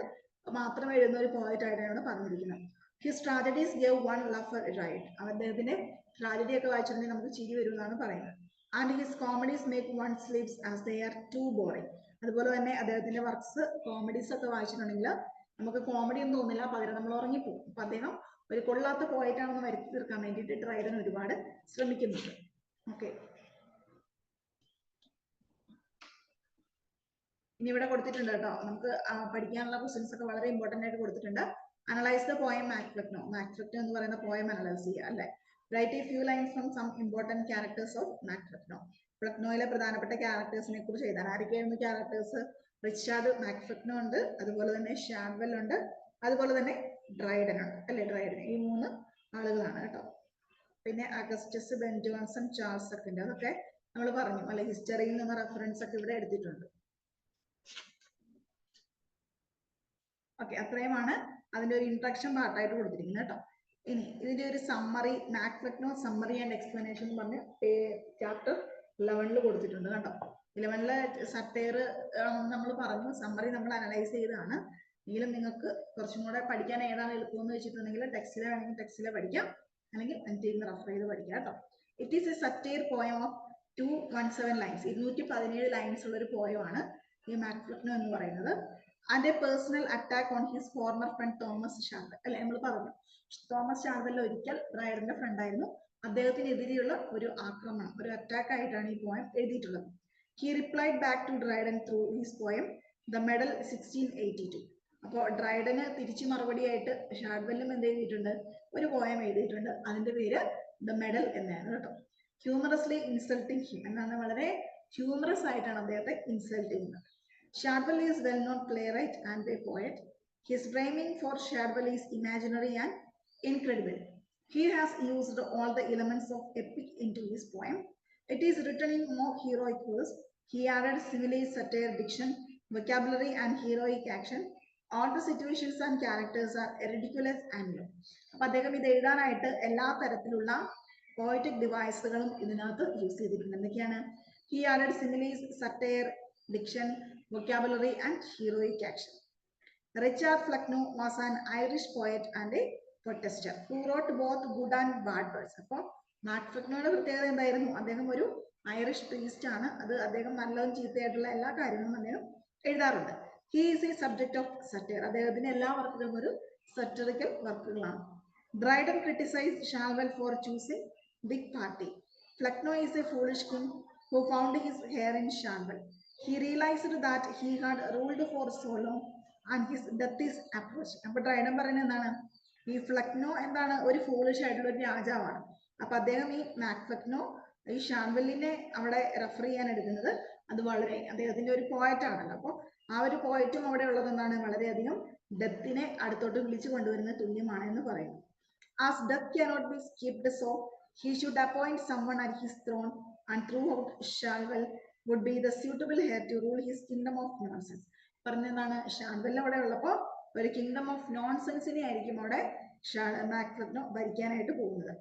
മാത്രം എഴുതുന്ന ഒരു പോയിന്റ് ആയിട്ടാണ് പറഞ്ഞിരിക്കുന്നത്. His tragedies gave one laughter right. അദ്ദേഹത്തിന്റെ ട്രാജഡി ഒക്കെ വായിച്ചിട്ടുണ്ടെങ്കിൽ നമുക്ക് ചിരി വരും എന്നാണ് പറയുന്നത്. And his comedies make one sleeps as they are too boring. അതുപോലെ തന്നെ അദ്ദേഹത്തിന്റെ വർക്ക്സ് കോമഡീസ് ഒക്കെ വായിച്ചിട്ടുണ്ടെങ്കിൽ നമുക്ക് കോമഡി ഒന്നും തോന്നില്ല, പകരം നമ്മൾ ഉറങ്ങിപ്പോകും. അപ്പൊ അദ്ദേഹം ഒരു കൊള്ളാത്ത പോയിന്റ് ആണെന്ന് വരുത്തി തീർക്കാൻ വേണ്ടിയിട്ട് ഡ്രൈഡൻ ഒരുപാട് ശ്രമിക്കുന്നുണ്ട്. ഓക്കെ, ഇനി ഇവിടെ കൊടുത്തിട്ടുണ്ട് കേട്ടോ, നമുക്ക് പഠിക്കാനുള്ള ക്വസ്റ്റ്യൻസ് ഒക്കെ വളരെ ഇമ്പോർട്ടന്റ് ആയിട്ട് കൊടുത്തിട്ടുണ്ട്. Analyse the poem Mac Flecknoe. Mac Flecknoe എന്ന് പറയുന്ന പോയം അനലൈസ് ചെയ്യുക അല്ലെ. Write a few lines from some important characters of Mac Flecknoe. ഫ്ലെക്നോയിലെ പ്രധാനപ്പെട്ട ക്യാരക്ടേഴ്സിനെ കുറിച്ച് എഴുതാൻ. ആരൊക്കെയായിരുന്നു ക്യാരക്ടേഴ്സ്? റിച്ചാർഡ് മാക്ഫെക്നോ ഉണ്ട്, അതുപോലെ തന്നെ ഷാഡ്വെൽ ഉണ്ട്, അതുപോലെ തന്നെ ഡ്രൈഡൻ ഉണ്ട് അല്ലെ. ഡ്രൈഡൻ ഈ 3 ആളുകളാണ് കേട്ടോ. പിന്നെ അഗസ്റ്റസ്, ബെൻ ജോൺസൺ, ചാൾസ് ഒക്കെ ഉണ്ട്. അതൊക്കെ നമ്മൾ പറഞ്ഞു അല്ലെ, ഹിസ്റ്ററിയിൽ നിന്ന് റെഫറൻസ് ഒക്കെ ഇവിടെ എടുത്തിട്ടുണ്ട്. ഓക്കെ, അത്രയുമാണ് അതിന്റെ ഒരു ഇൻട്രഡക്ഷൻ പാർട്ടായിട്ട് കൊടുത്തിരിക്കുന്നത് കേട്ടോ. ഇനി ഇതിന്റെ ഒരു സമ്മറി, മാക്ഫെക്നോ സമ്മറി ആൻഡ് എക്സ്പ്ലനേഷൻ എന്ന് പറഞ്ഞ് ചാപ്റ്റർ 11 കൊടുത്തിട്ടുണ്ട് കേട്ടോ. 11 സറ്റയർ നമ്മൾ പറഞ്ഞു, സമ്മറി നമ്മൾ അനലൈസ് ചെയ്തതാണ്. എങ്കിലും നിങ്ങൾക്ക് കുറച്ചും കൂടെ പഠിക്കാൻ ഏതാണ് എളുപ്പമെന്ന് വെച്ചിട്ടുണ്ടെങ്കിൽ ടെക്സ്റ്റിലെ വേണമെങ്കിൽ ടെക്സ്റ്റിലെ പഠിക്കാം, അല്ലെങ്കിൽ എനിക്ക് റെഫർ ചെയ്ത് പഠിക്കാം കേട്ടോ. It is a satire poem of 217 lines. 217 lines ഉള്ള ഒരു പോയമാണ് ഈ മാക്ഫെക്നോ എന്ന് പറയുന്നത്. And a personal attack on his former friend Thomas Shadwell അല്ലെ. നമ്മൾ പറഞ്ഞു തോമസ് ഷാഡ്വെൽ ഒരിക്കൽ ഡ്രൈഡന്റെ ഫ്രണ്ട് ആയിരുന്നു, അദ്ദേഹത്തിനെതിരെയുള്ള ഒരു ആക്രമണം, ഒരു അറ്റാക്ക് ആയിട്ടാണ് ഈ പോയം എഴുതിയിട്ടുള്ളത്. He replied back to Dryden through his poem The Medal 1682. അപ്പോൾ ഡ്രൈഡന് തിരിച്ചു മറുപടിയായിട്ട് ഷാഡ്വെല്ലും എന്ത് എഴുതിയിട്ടുണ്ട്, ഒരു പോയം എഴുതിയിട്ടുണ്ട്. അതിന്റെ പേര് ദ മെഡൽ എന്നാണ് കേട്ടോ. ഹ്യൂമറസ്ലി ഇൻസൾട്ടിങ് ഹിം എന്നാണ്, വളരെ ഹ്യൂമറസ് ആയിട്ടാണ് അദ്ദേഹത്തെ ഇൻസൾട്ട് ചെയ്യുന്നത്. Shadwell is well-known playwright and a poet. His framing for Shadwell is imaginary and incredible. He has used all the elements of epic into his poem. It is written in more heroic verse. He added simile, satire, diction, vocabulary, and heroic action. All the situations and characters are ridiculous and new. അപ്പോൾ അദ്ദേഹം ഇത് എഴുതാനായിട്ട് എല്ലാ തരത്തിലുള്ള poetic ഡിവൈസുകളും ഇതിനകത്ത് use ചെയ്തിട്ടുണ്ട്. എന്തൊക്കെയാണ്? He added similes, satire, diction, vocabulary, and heroic action. Richard Flecknoe was an Irish poet and a protester who wrote both good and bad words. അപ്പോൾ മാക് ഫ്ലെക്നോയുടെ പ്രത്യേകത എന്തായിരുന്നു? അദ്ദേഹം ഒരു ഐറിഷ് പ്രീസ്റ്റ് ആണ്. അത് അദ്ദേഹം നല്ലതും ചീത്തയായിട്ടുള്ള എല്ലാ കാര്യങ്ങളും അദ്ദേഹം എഴുതാറുണ്ട്. He is a subject of satire. അദ്ദേഹത്തിന്റെ എല്ലാ വർക്കുകളും ഒരു സറ്ററിക്കൽ വർക്കുകളാണ്. Dryden criticized Shadwell for choosing big party. Flecknoe is a foolish king who found his hair in Shadwell. He realized that he had ruled for so long and his death is approaching. അപ്പോൾ Dryden പറയുന്നത് എന്താണ്? ഈ Flecknoe എന്താണ്? ഒരു foolish ആയിട്ടുള്ള ഒരു രാജാവാണ്. അപ്പൊ അദ്ദേഹം ഈ മാക് ഫ്ലെക്നോ ഈ ഷാൻവെല്ലിനെ അവിടെ റെഫർ ചെയ്യാൻ എടുക്കുന്നത് അത് വളരെ അദ്ദേഹത്തിന്റെ ഒരു പോയറ്റ് ആണല്ലോ. അപ്പോൾ ആ ഒരു പോയറ്റും അവിടെ ഉള്ളത് എന്താണ്? വളരെയധികം ഡെത്തിനെ അടുത്തോട്ട് വിളിച്ചു കൊണ്ടുവരുന്ന തുല്യമാണ് എന്ന് പറയുന്നു. As death cannot be skipped, so he should appoint someone at his throne, and throughout Shadwell would be the suitable heir to rule his kingdom of nonsense. പറഞ്ഞതാണ് ഷാഡ്വെൽ അവിടെ ഉള്ളപ്പോൾ ഒരു കിങ്ഡം ഓഫ് നോൺസെൻസിനെ ആയിരിക്കും അവിടെ മാക് ഫ്ലെക്നോ ഭരിക്കാനായിട്ട് പോകുന്നത്.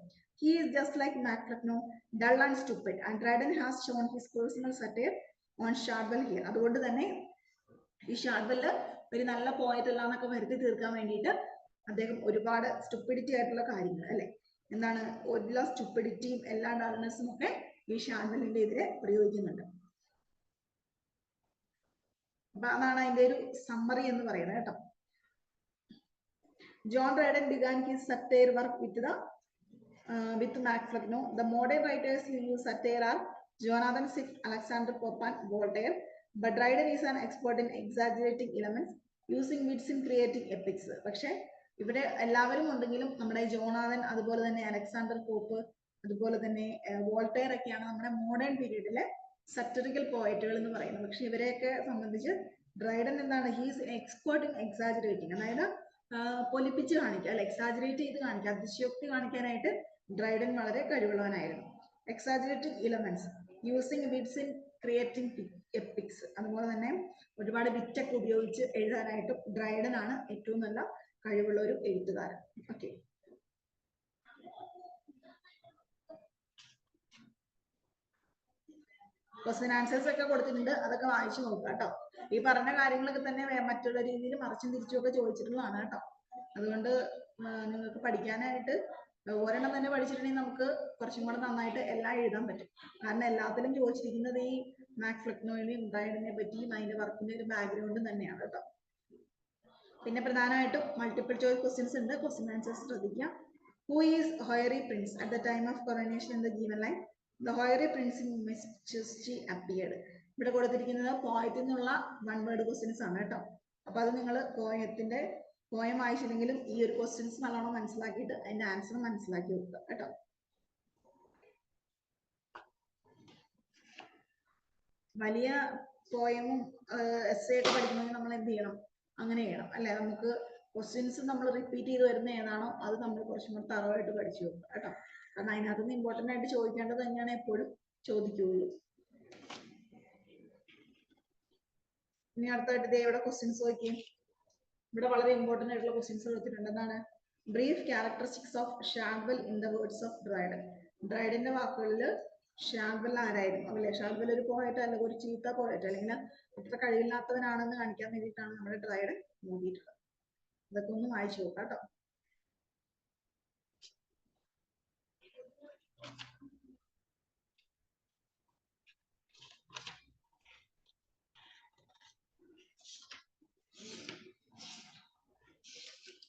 He is just like Mac Flecknoe, dull and stupid, and Dryden has shown his personal satire on Shadwell here. അതുകൊണ്ട് തന്നെ ഈ ഷാഡ്വെല്ല് ഒരു നല്ല പോയറ്റ് അല്ല എന്നൊക്കെ വരുത്തി തീർക്കാൻ വേണ്ടിയിട്ട് അദ്ദേഹം ഒരുപാട് സ്റ്റുപ്പിഡിറ്റി ആയിട്ടുള്ള കാര്യങ്ങൾ അല്ലെ, എന്താണ് എല്ലാ സ്റ്റുപ്പിഡിറ്റിയും എല്ലാ ഡൾനെസ്സും ഒക്കെ ഈ ഷാഡ്വെല്ലിന്റെ എതിരെ പ്രയോഗിക്കുന്നുണ്ട്. അപ്പൊ അതാണ് അതിന്റെ ഒരു സമ്മറി എന്ന് പറയുന്നത് കേട്ടോ. John Dryden began his satire work with Mac Flecknoe. The modern writers who use satire are Jonathan Swift, Alexander Pope, and Voltaire. But Dryden is an expert in exaggerating elements, using wits in creating epics. പക്ഷെ ഇവിടെ എല്ലാവരും ഉണ്ടെങ്കിലും നമ്മുടെ ജോണാഥൻ, അതുപോലെ തന്നെ Alexander pop, അതുപോലെ തന്നെ Voltaire ഒക്കെയാണ് നമ്മുടെ മോഡേൺ പീരീഡിലെ സറ്ററിക്കൽ പോയറ്റുകൾ എന്ന് പറയുന്നത്. പക്ഷെ ഇവരെയൊക്കെ സംബന്ധിച്ച് ഡ്രൈഡൻ എന്താണ്? ഹീസ് എക്സ്പേർട്ട് ഇൻ എക്സാജറേറ്റിംഗ്, അതായത് പൊലിപ്പിച്ച് കാണിക്കുക അല്ലെ, എക്സാജറേറ്റ് ചെയ്ത് കാണിക്കുക, അതിശയോക്തി കാണിക്കാനായിട്ട് ഡ്രൈഡൻ വളരെ കഴിവുള്ളവനായിരുന്നു. Exaggerating elements, using wits in creating epics, അതുപോലെ തന്നെ ഒരുപാട് വിറ്റൊക്കെ ഉപയോഗിച്ച് എഴുതാനായിട്ടും ഡ്രൈഡൻ ആണ് ഏറ്റവും നല്ല കഴിവുള്ള ഒരു എഴുത്തുകാരൻ. ഓക്കെ, ക്വസ്റ്റ്യൻ ആൻസേഴ്സ് ഒക്കെ കൊടുത്തിട്ടുണ്ട്, അതൊക്കെ വായിച്ചു നോക്കുക കേട്ടോ. ഈ പറഞ്ഞ കാര്യങ്ങളൊക്കെ തന്നെ മറ്റുള്ള രീതിയിൽ മറിച്ചും തിരിച്ചും ഒക്കെ ചോദിച്ചിട്ടുള്ളതാണ് കേട്ടോ. അതുകൊണ്ട് നിങ്ങൾക്ക് പഠിക്കാനായിട്ട് ഒരെണ്ണം തന്നെ പഠിച്ചിട്ടുണ്ടെങ്കിൽ നമുക്ക് കുറച്ചും കൂടെ നന്നായിട്ട് എല്ലാം എഴുതാൻ പറ്റും. കാരണം എല്ലാത്തിലും ചോദിച്ചിരിക്കുന്നത് ഈ മാക് ഫ്ലെക്നോയിനെയും ഡ്രൈഡനെ പറ്റിയും അതിന്റെ വർക്കിന്റെ ഒരു ബാക്ക്ഗ്രൗണ്ടും തന്നെയാണ് കേട്ടോ. പിന്നെ പ്രധാനമായിട്ടും മൾട്ടിപ്പിൾ ചോയ്സ് ക്വസ്റ്റ്യൻസ് ഉണ്ട്, ക്വസ്റ്റ്യൻ ആൻസേഴ്സ് ശ്രദ്ധിക്കുക. Who is hoary prince at the time of coronation in the given line? The Hoyari Prince in Majesty appeared. ഇവിടെ കൊടുത്തിരിക്കുന്നത് പോയത്തിൽ നിന്നുള്ള വൺ വേർഡ് ക്വസ്റ്റ്യൻസ് ആണ് കേട്ടോ. അപ്പൊ അത് നിങ്ങൾ പോയത്തിന്റെ പോയം വായിച്ചില്ലെങ്കിലും ഈ ഒരു ക്വസ്റ്റ്യൻസ് നല്ലോണം മനസ്സിലാക്കിയിട്ട് അതിന്റെ ആൻസർ മനസ്സിലാക്കി വെക്കുക കേട്ടോ. വലിയ പോയമും എസ്സേ ഒക്കെ പഠിക്കണമെങ്കിൽ നമ്മൾ എന്ത് ചെയ്യണം? അങ്ങനെ ചെയ്യണം അല്ലെ. നമുക്ക് ക്വസ്റ്റ്യൻസ് നമ്മൾ റിപ്പീറ്റ് ചെയ്ത് വരുന്ന ഏതാണോ അത് നമ്മൾ കുറച്ചും കൂടെ തറവായിട്ട് പഠിച്ചു വെക്കുക കേട്ടോ. കാരണം അതിനകത്തുനിന്ന് ഇമ്പോർട്ടൻ്റ് ആയിട്ട് ചോദിക്കേണ്ടത് തന്നെയാണ് എപ്പോഴും ചോദിക്കുകയുള്ളൂ. ഇനി അടുത്തായിട്ട് ഇവിടെ ക്വസ്റ്റ്യൻസ് നോക്കി. ഇവിടെ വളരെ ഇമ്പോർട്ടൻ്റ് ആയിട്ടുള്ള ക്വസ്റ്റ്യൻസ് കൊടുത്തിട്ടുണ്ട്. എന്താണ്? Brief characteristics of Shadwell in the words of Dryden. ഡ്രൈഡന്റെ വാക്കുകളിൽ ഷാഡ്വെൽ ആരായിരുന്നു അല്ലെ? ഷാഡ്വെൽ ഒരു പോയറ്റ് അല്ലെങ്കിൽ ഒരു ചീത്ത പോയറ്റ് അല്ലെങ്കിൽ അത്ര കഴിവില്ലാത്തവനാണെന്ന് കാണിക്കാൻ വേണ്ടിയിട്ടാണ് നമ്മുടെ ഡ്രൈഡൻ നോക്കിയിട്ടുള്ളത്. അതൊക്കെ ഒന്ന് വായിച്ചു നോക്കാം കേട്ടോ.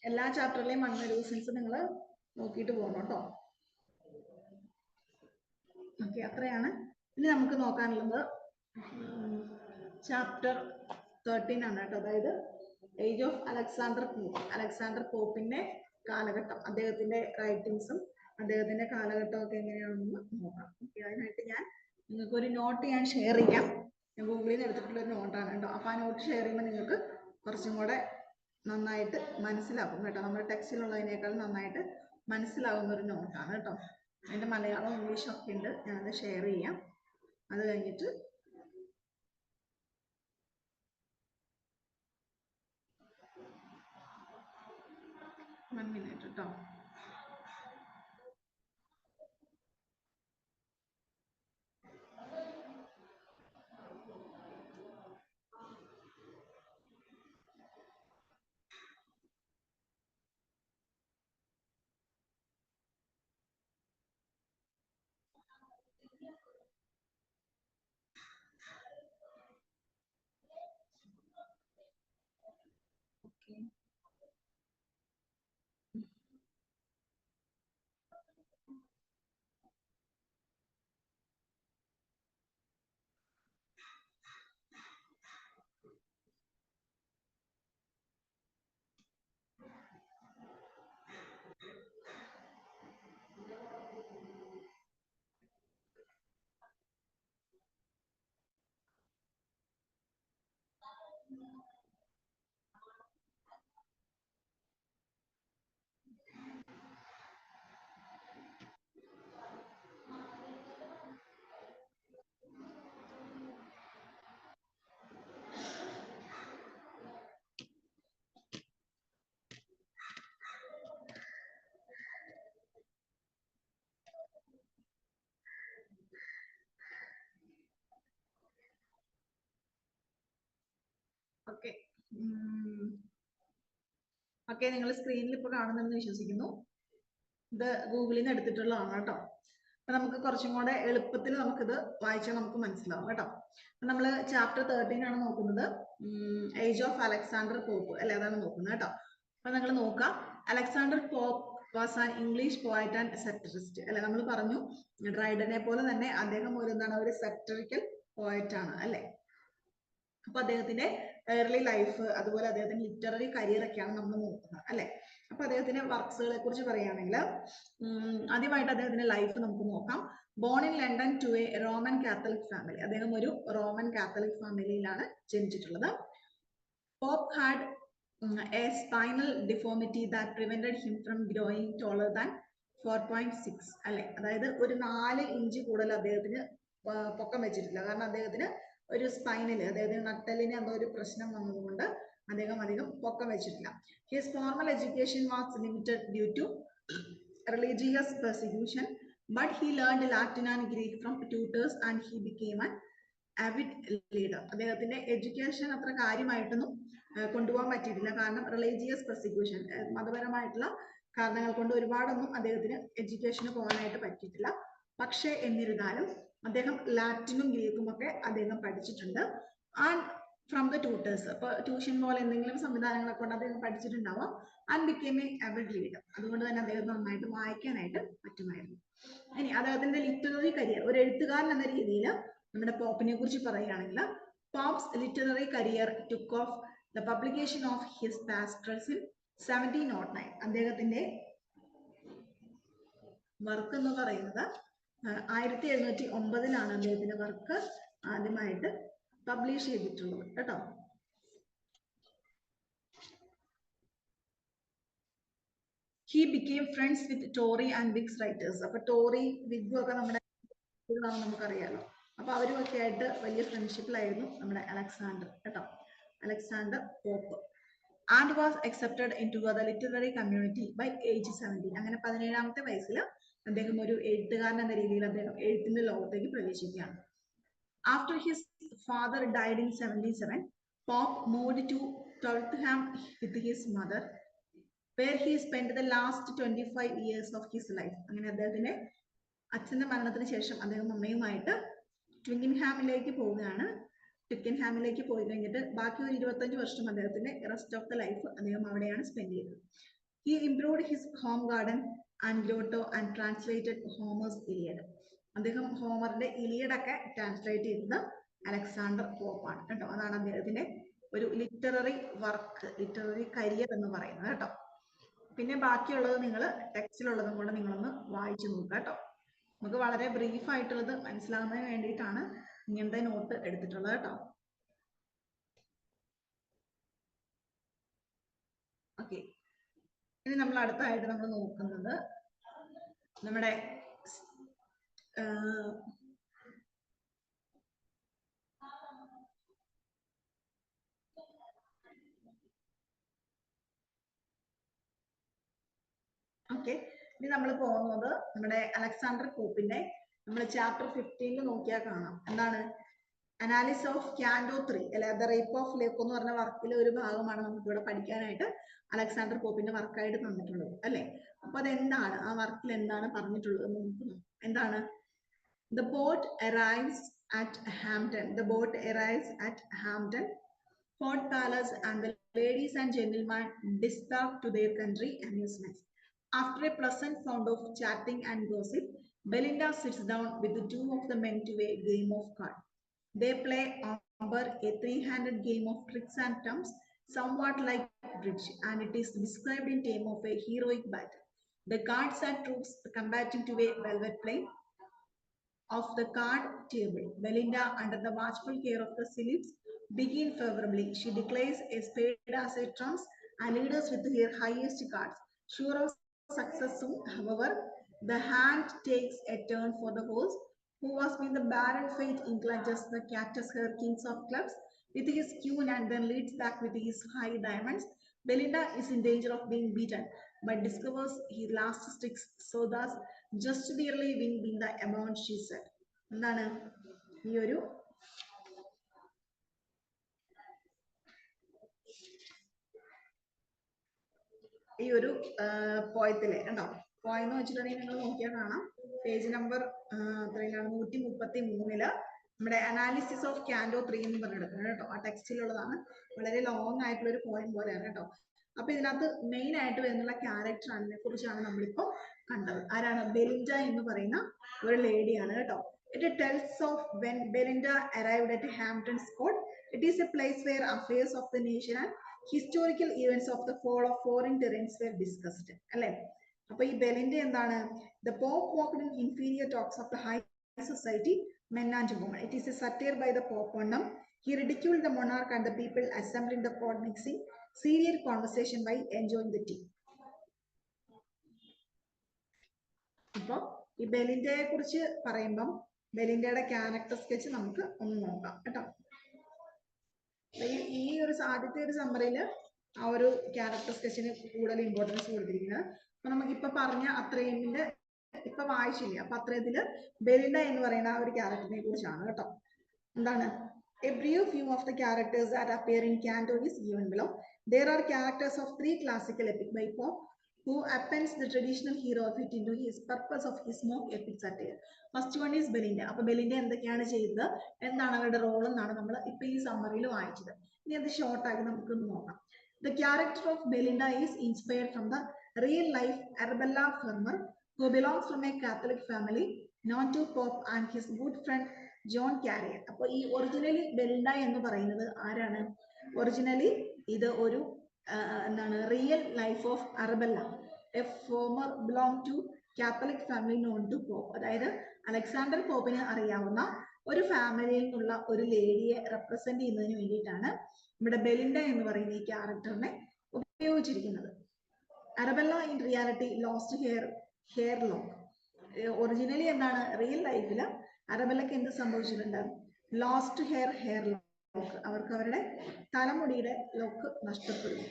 എല്ലാ ചാപ്റ്ററിലെയും വൺ ക്വസ്റ്റ്യൻസ് നിങ്ങൾ നോക്കിയിട്ട് പോകണം കേട്ടോ. ഓക്കെ, അത്രയാണ് ഇനി നമുക്ക് നോക്കാനുള്ളത്. ചാപ്റ്റർ 13 ആണ് കേട്ടോ. അതായത് age of Alexander Pope. Alexander പോപ്പിന്റെ കാലഘട്ടം, അദ്ദേഹത്തിന്റെ റൈറ്റിംഗ്സും അദ്ദേഹത്തിന്റെ കാലഘട്ടവും ഒക്കെ എങ്ങനെയാണെന്ന് നോക്കാം. അതിനായിട്ട് നിങ്ങൾക്ക് ഒരു നോട്ട് ഞാൻ ഷെയർ ചെയ്യാം. ഞാൻ ഗൂഗിളിൽ നിന്ന് എടുത്തിട്ടുള്ള ഒരു നോട്ടാണ് കേട്ടോ. അപ്പോൾ ആ നോട്ട് ഷെയർ ചെയ്യുമ്പോൾ നിങ്ങൾക്ക് കുറച്ചും കൂടെ നന്നായിട്ട് മനസ്സിലാക്കും കേട്ടോ. നമ്മുടെ ടെക്സ്റ്റിലുള്ളതിനേക്കാൾ നന്നായിട്ട് മനസ്സിലാവുന്ന ഒരു നോട്ടാണ് കേട്ടോ. അതിന്റെ മലയാളം ഇംഗ്ലീഷും ഒക്കെ ഉണ്ട്, ഞാനത് ഷെയർ ചെയ്യാം. അത് കഴിഞ്ഞിട്ട് വൺ മിനിറ്റ് കേട്ടോ. ഓക്കെ ഓക്കെ, നിങ്ങൾ സ്ക്രീനിൽ ഇപ്പോൾ കാണുന്നുണ്ടെന്ന് വിശ്വസിക്കുന്നു. ഇത് ഗൂഗിളിൽ നിന്ന് എടുത്തിട്ടുള്ളതാണ് കേട്ടോ. അപ്പൊ നമുക്ക് കുറച്ചും കൂടെ എളുപ്പത്തിൽ നമുക്കിത് വായിച്ചാൽ നമുക്ക് മനസ്സിലാവും കേട്ടോ. നമ്മൾ ചാപ്റ്റർ 13 ആണ് നോക്കുന്നത്. ഏജ് ഓഫ് അലക്സാണ്ടർ പോപ്പ് അല്ലെ, അതാണ് നോക്കുന്നത് കേട്ടോ. അപ്പൊ നിങ്ങൾ നോക്കാം, Alexander Pope was an English poet and satirist അല്ലെ. നമ്മൾ പറഞ്ഞു ഡ്രൈഡനെ പോലെ തന്നെ അദ്ദേഹം ഒരു സെറ്ററിക്കൽ പോയറ്റ് ആണ് അല്ലെ. അപ്പൊ അദ്ദേഹത്തിന്റെ ഏർലി ലൈഫ്, അതുപോലെ അദ്ദേഹത്തിന്റെ ലിറ്റററി കരിയർ ഒക്കെയാണ് നമ്മൾ നോക്കുന്നത് അല്ലെ. അപ്പൊ അദ്ദേഹത്തിന്റെ വർക്ക്സുകളെ കുറിച്ച് പറയുകയാണെങ്കിൽ ആദ്യമായിട്ട് അദ്ദേഹത്തിന്റെ ലൈഫ് നമുക്ക് നോക്കാം. Born in London to a Roman Catholic family. അദ്ദേഹം ഒരു റോമൻ കാത്തലിക് ഫാമിലിയിലാണ് ജനിച്ചിട്ടുള്ളത്. Pope had a spinal deformity that prevented him from growing taller than 4.6 അല്ലെ. അതായത് ഒരു 4 ഇഞ്ച് കൂടുതൽ അദ്ദേഹത്തിന് പൊക്കം വെച്ചിട്ടില്ല. കാരണം അദ്ദേഹത്തിന് ഒരു സ്പൈനില്, അതായത് നട്ടലിന് എന്തോ ഒരു പ്രശ്നം വന്നതുകൊണ്ട് അദ്ദേഹം അധികം പൊക്കം വെച്ചിട്ടില്ല. His formal education was limited due to religious persecution, but he learned Latin and Greek from tutors and he became an avid leader. അദ്ദേഹത്തിന്റെ എഡ്യൂക്കേഷൻ അത്ര കാര്യമായിട്ടൊന്നും കൊണ്ടുപോകാൻ പറ്റിയിട്ടില്ല. കാരണം റിലീജിയസ് പെർസിക്യൂഷൻ, മതപരമായിട്ടുള്ള കാരണങ്ങൾ കൊണ്ട് ഒരുപാടൊന്നും അദ്ദേഹത്തിന് എഡ്യൂക്കേഷന് പോകാനായിട്ട് പറ്റിയിട്ടില്ല. പക്ഷേ എന്നിരുന്നാലും അദ്ദേഹം ലാറ്റിനും ഗ്രീക്കും ഒക്കെ അദ്ദേഹം പഠിച്ചിട്ടുണ്ട്. ആൻഡ് ഫ്രം ദ ട്യൂട്ടേഴ്സ്, അപ്പൊ ട്യൂഷൻ പോലെ എന്തെങ്കിലും സംവിധാനങ്ങളൊക്കെ കൊണ്ട് അദ്ദേഹം പഠിച്ചിട്ടുണ്ടാവാം. And became a avid leader. അതുകൊണ്ട് തന്നെ അദ്ദേഹം നന്നായിട്ട് വായിക്കാനായിട്ട് പറ്റുമായിരുന്നു. ഇനി അദ്ദേഹത്തിന്റെ ലിറ്റററി കരിയർ, ഒരു എഴുത്തുകാരൻ എന്ന രീതിയിൽ നമ്മുടെ പോപ്പിനെ കുറിച്ച് പറയുകയാണെങ്കിൽ, Pope's literary career took off the publication of his pastorals in 1709. അദ്ദേഹത്തിന്റെ വർക്ക് എന്ന് പറയുന്നത് 1709 അദ്ദേഹത്തിന്റെ വർക്ക് ആദ്യമായിട്ട് പബ്ലിഷ് ചെയ്തിട്ടുള്ളത് കേട്ടോ. He became friends with Tory and Whigs writers. അപ്പൊ ടോറി, വിഗും ഒക്കെ നമ്മുടെ നമുക്കറിയാലോ. അപ്പൊ അവരുമൊക്കെ ആയിട്ട് വലിയ ഫ്രണ്ട്ഷിപ്പിലായിരുന്നു നമ്മുടെ അലക്സാണ്ടർ കേട്ടോ, Alexander Pope. And was accepted in to the literary community by age 17. അങ്ങനെ 17-ാമത്തെ വയസ്സിൽ അദ്ദേഹം ഒരു എഴുത്തുകാരൻ എന്ന രീതിയിൽ അദ്ദേഹം എഴുത്തിന്റെ ലോകത്തേക്ക് പ്രവേശിക്കുകയാണ്. After his father died in 77, Pope moved to Toltham with his mother, where he spent the last 25 years of his life. അങ്ങനെ അദ്ദേഹത്തിന്റെ അച്ഛന്റെ മരണത്തിന് ശേഷം അദ്ദേഹം അമ്മയുമായിട്ട് ട്വിങ്കിൻഹാമിലേക്ക് പോവുകയാണ്. ട്വിക്കൻഹാമിലേക്ക് പോയി കഴിഞ്ഞിട്ട് ബാക്കി ഒരു 25 വർഷം അദ്ദേഹത്തിന്റെ റെസ്റ്റ് ഓഫ് ദ ലൈഫ് അദ്ദേഹം അവിടെയാണ് സ്പെൻഡ് ചെയ്തത്. He improved his home garden and grotto and translated Homer's Iliad. അദ്ദേഹം ഹോമറിന്റെ ഇലിയഡ് ഒക്കെ ട്രാൻസ്ലേറ്റ് ചെയ്തത് അലക്സാണ്ടർ പോപ്പാണ് കേട്ടോ. അതാണ് അദ്ദേഹത്തിന്റെ ഒരു ലിറ്റററി വർക്ക്, ലിറ്റററി കരിയർ എന്ന് പറയുന്നത് കേട്ടോ. പിന്നെ ബാക്കിയുള്ളത് നിങ്ങൾ ടെക്സ്റ്റിലുള്ളതും കൂടെ നിങ്ങളൊന്ന് വായിച്ചു നോക്കുക കേട്ടോ. നമുക്ക് വളരെ ബ്രീഫ് ആയിട്ടുള്ളത് മനസ്സിലാകുന്നതിന് വേണ്ടിയിട്ടാണ് ഇങ്ങനത്തെ നോട്ട് എടുത്തിട്ടുള്ളത് കേട്ടോ. ഓക്കെ, ഇനി നമ്മൾ അടുത്തായിട്ട് നമ്മൾ നോക്കുന്നത് നമ്മുടെ ഓക്കെ, ഇനി നമ്മൾ പോകുന്നത് നമ്മുടെ അലക്സാണ്ടർ പോപ്പിന്റെ നമ്മൾ ചാപ്റ്റർ 15 നോക്കിയാൽ കാണാം. എന്താണ്? അനാലിസിസ് ഓഫ് ക്യാൻഡോ 3 അല്ലെ, ദ റേപ്പ് ഓഫ് ലേക്ക് എന്ന് പറഞ്ഞ വർക്കിലെ ഒരു ഭാഗമാണ് നമുക്ക് ഇവിടെ പഠിക്കാനായിട്ട് അലക്സാണ്ടർ പോപ്പിന്റെ വർക്കായിട്ട് തന്നിട്ടുള്ളത് അല്ലെ. അപ്പൊ അതെന്താണ്, ആ വർക്കിൽ എന്താണ് പറഞ്ഞിട്ടുള്ളത് എന്ന് നോക്കണം. എന്താണ്? The boat arrives at Hampton. The boat arrives at Hampton Court Palace, and the ladies and gentlemen dispatch to their country amusements. After a pleasant sound of chatting and gossip, Belinda sits down with the two of the men to a game of cards. They play Amber, a three-handed game of tricks and trumps, somewhat like bridge, and it is described in terms of a heroic battle. The cards are troops combating to a velvet plane of the card table. Belinda, under the watchful care of the Phillips, begin favorably. She declares a spade as a trumps and leaders with her highest cards. Sure of success soon, however, the hand takes a turn for the horse, who was with the barren fate includges the catches her kings of clubs with his queen and then leads back with his high diamonds. Belinda is in danger of being beaten, but discovers his last sticks, so thus just barely winning the amount she said. എന്താണ് ഈ ഒരു പോയത്തിലെ കണ്ടോ? Poem എന്ന് വെച്ചിട്ടുണ്ടെങ്കിൽ നിങ്ങൾ നോക്കിയാൽ കാണാം, page number എത്രയിലാണ്? 133 നമ്മുടെ അനാലിസിസ് ഓഫ് ക്യാൻഡോ 3 എന്ന് പറഞ്ഞെടുക്കുന്നത് കേട്ടോ. ആ ടെക്സ്റ്റിലുള്ളതാണ്. വളരെ ലോങ് ആയിട്ടുള്ള ഒരു പോയം പോലെയാണ് കേട്ടോ. അപ്പൊ ഇതിനകത്ത് മെയിൻ ആയിട്ട് വരുന്നുള്ള ക്യാരക്ടറിനെ കുറിച്ചാണ് നമ്മളിപ്പോ കണ്ടത്. ആരാണ്? ബെലിൻഡ എന്ന് പറയുന്ന ഒരു ലേഡിയാണ് കേട്ടോ. It tells of when Belinda arrived at Hampton's Court. It is a place where affairs of the nation and historical events of the fall of foreign terrains were discussed. അല്ലെ? അപ്പൊ ഈ ബെലിൻഡ എന്താണ്? The Pope walked in inferior talks of the high society, men and women. It is a satire by the Pope on them. He ridiculed the monarch and the people assembled in the court, mixing serious conversation while enjoying the tea. അപ്പൊ ഈ ബെലിൻഡയെ കുറിച്ച് പറയുമ്പം ബെലിൻഡയുടെ character sketch നമുക്ക് ഒന്ന് നോക്കാം കേട്ടോ. ഈ ഒരു ആദ്യത്തെ ഒരു സമ്മറിയില് ആ ഒരു ക്യാരക്ടർ സ്കെച്ചിന് കൂടുതൽ ഇമ്പോർട്ടൻസ് കൊടുത്തിരിക്കുന്നത്. അപ്പൊ നമുക്കിപ്പൊ പറഞ്ഞ അത്രയുമിന്റെ ഇപ്പൊ വായിച്ചില്ല. അപ്പൊ അത്രയത്തില് ബെലിൻഡ എന്ന് പറയുന്ന ആ ഒരു ക്യാരക്ടറിനെ കുറിച്ചാണ് കേട്ടോ. എന്താണ്? A brief view of the characters that appear in Canto is given below. There are characters of 3 classical epic by Pope, who appends the traditional hero of it into his purpose of his mock epic satire. First one is Belinda. അപ്പൊ Belinda എന്തൊക്കെയാണ് ചെയ്തത്, എന്താണ് അവരുടെ role എന്നാണ് നമ്മൾ ഇപ്പൊ ഈ സമ്മറിയിൽ വായിച്ചത്. ഇനി അത് ഷോർട്ട് ആക്കി നമുക്കൊന്ന് നോക്കാം. The character of Belinda is inspired from the real life Arabella Fermor, who belongs from a Catholic family known to Pope and his good friend John carrier. അപ്പൊ ഈ ഒറിജിനലി ബെലിൻഡ എന്ന് പറയുന്നത് ആരാണ്? ഒറിജിനലി ഇത് ഒരു എന്താണ്, real life of Arabella, a former belong to Catholic family known to Pope. അതായത് Alexander പോപ്പിന് അറിയാവുന്ന ഒരു ഫാമിലിയിൽ നിന്നുള്ള ഒരു ലേഡിയെ റെപ്രസെന്റ് ചെയ്യുന്നതിന് വേണ്ടിയിട്ടാണ് ഇവിടെ ബെലിൻഡ എന്ന് പറയുന്ന ഈ ക്യാരക്ടറിനെ ഉപയോഗിച്ചിരിക്കുന്നത്. Arabella in reality lost hair lock. Originally എന്താണ്, റിയൽ ലൈഫില് അറബെല്ലക്ക് എന്ത് സംഭവിച്ചിട്ടുണ്ട്? ലോസ്റ്റ് ഹെയർ ലോക്ക്, അവർക്ക് അവരുടെ തലമുടിയുടെ ലോക്ക് നഷ്ടപ്പെടുന്നു.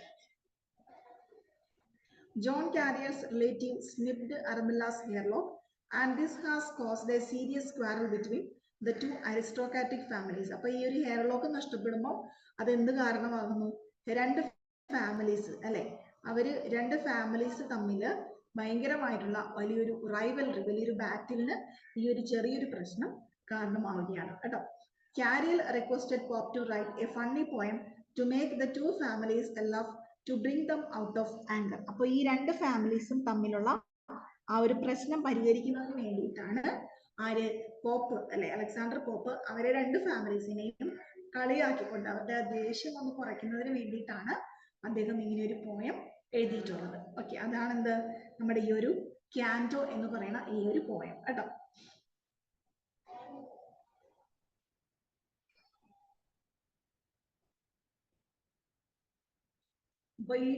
John Caryll's relative snipped Arabella's hair lock and this has caused a serious quarrel between the 2 aristocratic families. അപ്പൊ ഈ ഒരു ഹെയർ ലോക്ക് നഷ്ടപ്പെടുമ്പോൾ അതെന്ത് കാരണമാകുന്നു? 2 ഫാമിലീസ് അല്ലെ, അവര് 2 ഫാമിലീസ് തമ്മില് ഭയങ്കരമായിട്ടുള്ള വലിയൊരു റൈവൽറി, വലിയൊരു ബാറ്റിലിന് ഈ ഒരു ചെറിയൊരു പ്രശ്നം കാരണമാവുകയാണ് കേട്ടോ. കാരിയൽ requested Pope to write a funny poem to make the 2 families love to bring them out of anger. അപ്പോൾ ഈ 2 ഫാമിലീസും തമ്മിലുള്ള ആ ഒരു പ്രശ്നം പരിഹരിക്കുന്നതിന് വേണ്ടിയിട്ടാണ് ആര് പോപ്പ് അല്ലെ അലക്സാണ്ടർ പോപ്പ് അവരെ രണ്ട് ഫാമിലീസിനെയും കളിയാക്കിക്കൊണ്ട് അവരുടെ ദേഷ്യം ഒന്ന് കുറയ്ക്കുന്നതിന് വേണ്ടിയിട്ടാണ് അദ്ദേഹം ഇങ്ങനെ ഒരു പോയം എഴുതിയിട്ടുള്ളത്. ഓക്കെ, അതാണ് എന്ത് നമ്മുടെ ഈ ഒരു ക്യാൻറ്റോ എന്ന് പറയുന്ന ഈ ഒരു പോയം കേട്ടോ. അപ്പൊ ഈ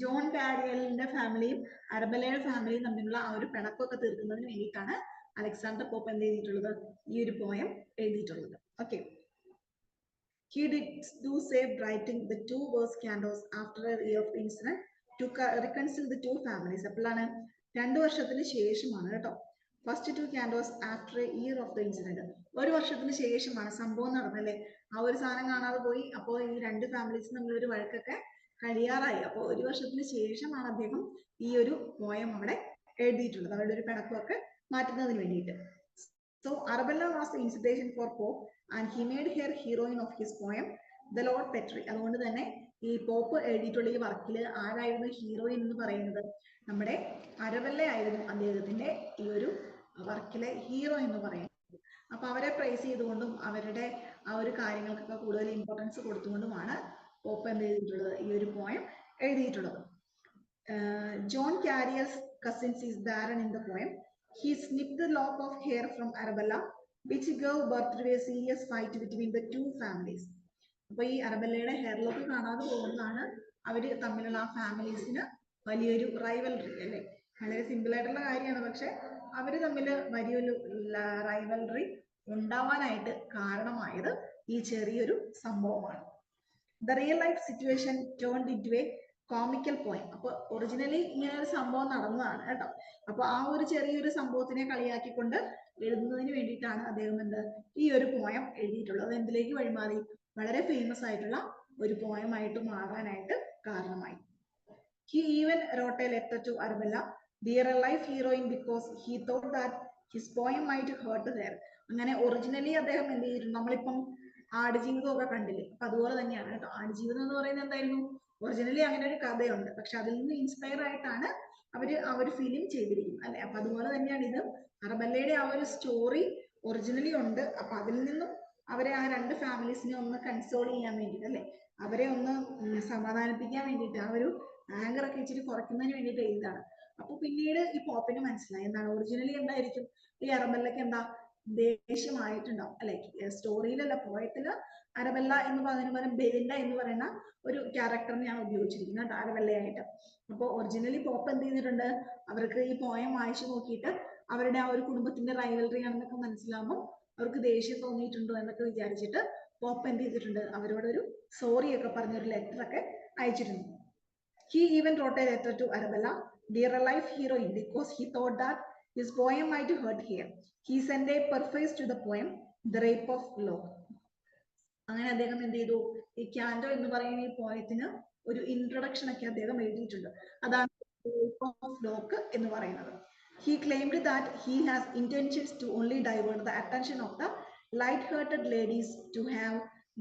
ജോൺ കാരിയലിന്റെ ഫാമിലിയും അറബലയുടെ ഫാമിലിയും തമ്മിലുള്ള ആ ഒരു പിണക്കമൊക്കെ തീർക്കുന്നതിന് വേണ്ടിയിട്ടാണ് അലക്സാണ്ടർ പോപ്പ് എന്ത് ചെയ്തിട്ടുള്ളത് ഈ ഒരു പോയം എഴുതിയിട്ടുള്ളത്. Okay, he did do save writing the two verse cantos after a year of incident to reconcile the two families. അപ്പോഴാണ് 2 വർഷത്തിന് ശേഷമാണ് കേട്ടോ first 2 cantos after a year of the incident. ഒരു വർഷത്തിന് ശേഷമാണ് സംഭവം നടന്നല്ലേ, ആ ഒരു സാധനം കാണാതെ പോയി. അപ്പോൾ ഈ രണ്ട് ഫാമിലീസ് തമ്മിലൊരു വഴക്കൊക്കെ കഴിയാറായി. അപ്പോൾ ഒരു വർഷത്തിന് ശേഷമാണ് അദ്ദേഹം ഈ ഒരു പോയം അവിടെ എഴുതിയിട്ടുള്ളത്, അവരുടെ ഒരു പിണക്കമൊക്കെ മാറ്റുന്നതിന് വേണ്ടിയിട്ട്. So Arabella was the inspiration for Pope and he made her heroine of his poem The Lord Petri. അതുകൊണ്ട് തന്നെ ഈ പോപ്പ് എഴുതിയിട്ടുള്ള ഈ വർക്കിൽ ആരായിരുന്നു ഹീറോയിൻ എന്ന് പറയുന്നത്? നമ്മുടെ അരബല്ല ആയിരുന്നു അദ്ദേഹത്തിന്റെ ഈ ഒരു വർക്കിലെ ഹീറോ എന്ന് പറയുന്നത്. അപ്പൊ അവരെ പ്രൈസ് ചെയ്തുകൊണ്ടും അവരുടെ ആ ഒരു കാര്യങ്ങൾക്കൊക്കെ കൂടുതൽ ഇമ്പോർട്ടൻസ് കൊടുത്തുകൊണ്ടുമാണ് പോപ്പ് എന്ത് ചെയ്തിട്ടുള്ളത് ഈ ഒരു പോയം എഴുതിയിട്ടുള്ളത്. John Caryll's cousins is Baron in the poem. He snipped the lock of hair from Arabella, which gave birth to a serious fight between the two families. അപ്പൊ ഈ അറബല്ലയുടെ ഹെയർ ലോക്ക് കാണാതെ പോകുന്നതാണ് അവര് തമ്മിലുള്ള ആ ഫാമിലീസിന് വലിയൊരു റൈവൽറി അല്ലെ. വളരെ സിമ്പിൾ ആയിട്ടുള്ള കാര്യമാണ്, പക്ഷെ അവര് തമ്മിൽ വലിയൊരു റൈവൽറി ഉണ്ടാവാനായിട്ട് കാരണമായത് ഈ ചെറിയൊരു സംഭവമാണ്. The real life situation turned into a comical poem. അപ്പൊ ഒറിജിനലി ഇങ്ങനെ ഒരു സംഭവം നടന്നതാണ് കേട്ടോ. അപ്പൊ ആ ഒരു ചെറിയൊരു സംഭവത്തിനെ കളിയാക്കിക്കൊണ്ട് എഴുതുന്നതിന് വേണ്ടിയിട്ടാണ് അദ്ദേഹം എന്ത് ഈ ഒരു പോയം എഴുതിയിട്ടുള്ളത്. എന്തിലേക്ക് വഴിമാറി? വളരെ ഫേമസ് ആയിട്ടുള്ള ഒരു പോയമായിട്ട് മാറാനായിട്ട് കാരണമായി. He even wrote a letter to Arabella, dear life heroine, because he thought that his poem might hurt her. അങ്ങനെ ഒറിജിനലി അദ്ദേഹം എന്ത് ചെയ്തിട്ടുണ്ട്? നമ്മളിപ്പം ആടുജീവിതമൊക്കെ കണ്ടില്ലേ, അപ്പൊ അതുപോലെ തന്നെയാണ് കേട്ടോ. ആടുജീവിതം എന്ന് പറയുന്നത് എന്തായിരുന്നു? ഒറിജിനലി അങ്ങനെ ഒരു കഥയുണ്ട്, പക്ഷെ അതിൽ നിന്ന് ഇൻസ്പയർ ആയിട്ടാണ് അവര് ആ ഒരു ഫിലിം ചെയ്തിരിക്കുന്നത് അല്ലെ. അപ്പൊ അതുപോലെ തന്നെയാണ് ഇത്. അറബല്ലയുടെ ആ ഒരു സ്റ്റോറി ഒറിജിനലി ഉണ്ട്. അപ്പൊ അതിൽ നിന്നും അവരെ ആ രണ്ട് ഫാമിലീസിനെ ഒന്ന് കൺസോൾ ചെയ്യാൻ വേണ്ടിയിട്ട് അല്ലെ, അവരെ ഒന്ന് സമാധാനിപ്പിക്കാൻ വേണ്ടിയിട്ട് ആ ഒരു ആങ്കർ ഒക്കെ ഇച്ചിരി കുറയ്ക്കുന്നതിന് വേണ്ടിയിട്ട് എഴുതാണ്. അപ്പൊ പിന്നീട് ഈ പോപ്പിന് മനസ്സിലായി എന്താണ് ഒറിജിനലി എന്തായിരിക്കും ഈ അറബല്ലക്ക് എന്താ ദേഷ്യമായിട്ടുണ്ടാവും അല്ലെ. സ്റ്റോറിയിലല്ല, പോയത്തില് അരബല്ല എന്ന് പറയുന്നതിന് പകരം ബെലിൻഡ എന്ന് പറയുന്ന ഒരു ക്യാരക്ടറിനെയാണ് ഉപയോഗിച്ചിരിക്കുന്നത് അരബല്ലയായിട്ട്. അപ്പോൾ ഒറിജിനലി പോപ്പ് എന്ത് ചെയ്തിട്ടുണ്ട്? അവർക്ക് ഈ പോയം വായിച്ചു നോക്കിയിട്ട് അവരുടെ ആ ഒരു കുടുംബത്തിന്റെ റൈവൽറി ആണെന്നൊക്കെ മനസ്സിലാകുമ്പോൾ അവർക്ക് ദേഷ്യം തോന്നിയിട്ടുണ്ടോ എന്നൊക്കെ വിചാരിച്ചിട്ട് പോപ്പ് എന്ത് ചെയ്തിട്ടുണ്ട്? അവരോടൊരു സോറി ഒക്കെ പറഞ്ഞൊരു ലെറ്റർ ഒക്കെ അയച്ചിട്ടുണ്ട്. He even wrote a letter to Arabella, dear life heroine, because he thought that his poem might hurt her. He sent a preface to the poem, The Rape of Love. അങ്ങനെ അദ്ദേഹം എന്ത് ചെയ്തു? ഈ ക്യാൻഡോ എന്ന് പറയുന്ന ഈ പോയത്തിന് ഒരു ഇൻട്രൊഡക്ഷൻ ഒക്കെ അദ്ദേഹം എഴുതിയിട്ടുണ്ട്. അതാണ് റേപ്പ് ഓഫ് ലോക്ക് എന്ന് പറയുന്നത്. He claimed that he has intentions to only divert the attention of the light-hearted ladies to have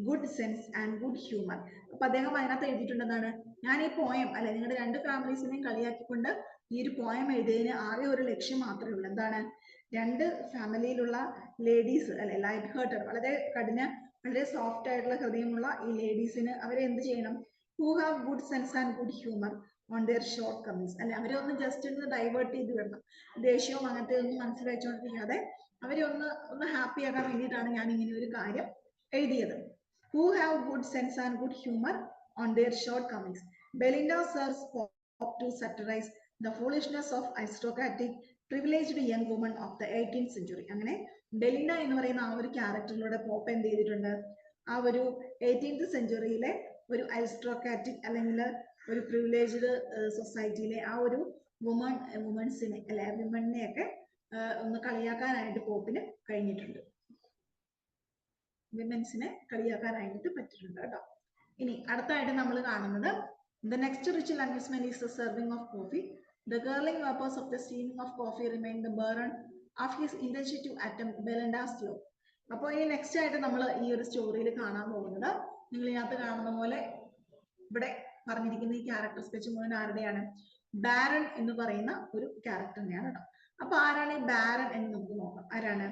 good sense and good humor. അപ്പൊ അദ്ദേഹം അതിനകത്ത് എഴുതിയിട്ടുണ്ടെന്നാണ്, ഞാൻ ഈ പോയം അല്ലെ നിങ്ങളുടെ രണ്ട് ഫാമിലീസിനെയും കളിയാക്കിക്കൊണ്ട് ഈ ഒരു പോയം എഴുതിയതിന് ആകെ ഒരു ലക്ഷ്യം മാത്രമേ ഉള്ളൂ. എന്താണ്? രണ്ട് ഫാമിലിയിലുള്ള ലേഡീസ് അല്ലെ, ലൈറ്റ് ഹേർട്ടഡ്, വളരെ സോഫ്റ്റ് ആയിട്ടുള്ള ഹൃദയമുള്ള ഈ ലേഡീസിന് അവരെ എന്ത് ചെയ്യണം? Who have good sense and good humour on their short Cummings അല്ലെ. അവരെ ഒന്ന് ജസ്റ്റ് ഒന്ന് ഡൈവേർട്ട് ചെയ്ത് വിടണം. ദേഷ്യവും അങ്ങനത്തെ ഒന്നും മനസ്സിൽ വെച്ചുകൊണ്ടിരിക്കാതെ അവരെ ഒന്ന് ഹാപ്പി ആക്കാൻ വേണ്ടിയിട്ടാണ് ഞാൻ ഇങ്ങനെ ഒരു കാര്യം എഴുതിയത്. Who have good sense and good humor on their shortcomings. Belinda serves Pope to satirize the foolishness of aristocratic privileged young women of the 18th century. അങ്ങനെ ബെലിൻഡ എന്ന് പറയുന്ന ആ ഒരു ക്യാരക്ടറിലൂടെ പോപ്പ് എന്ത് ചെയ്തിട്ടുണ്ട്? ആ ഒരു 18th സെഞ്ചുറിയിലെ ഒരു അരിസ്ട്രോക്രാറ്റിക് അല്ലെങ്കിൽ ഒരു പ്രിവിലേജ്ഡ് സൊസൈറ്റിയിലെ ആ ഒരു വുമൻസിനെ അല്ലെ വിമണിനെയൊക്കെ ഒന്ന് കളിയാക്കാനായിട്ട് പോപ്പിന് കഴിഞ്ഞിട്ടുണ്ട്. വിമൻസിനെ കളിയാക്കാനായിട്ട് പറ്റിയിട്ടുണ്ട് കേട്ടോ. ഇനി അടുത്തായിട്ട് നമ്മൾ കാണുന്നത് the next ritual amusement is the serving of coffee. The curling vapors of the steaming of coffee remain the burden of his intention to attempt Belinda's love. അപ്പോൾ ഈ നെക്സ്റ്റ് ആയിട്ട് നമ്മൾ ഈ ഒരു സ്റ്റോറിയിൽ കാണാൻ പോകുന്നത് നിങ്ങൾ ഇതിനകത്ത് കാണുന്ന പോലെ ഇവിടെ പറഞ്ഞിരിക്കുന്ന ഈ ക്യാരക്ടർ സ്കെച്ച് മുഴുവൻ ആരുടെയാണ്? ബാരൺ എന്ന് പറയുന്ന ഒരു ക്യാരക്ടറിനെയാണ് കേട്ടോ. അപ്പൊ ആരാണ് ഈ ബാരൻ എന്ന് നമുക്ക് നോക്കാം. ആരാണ്?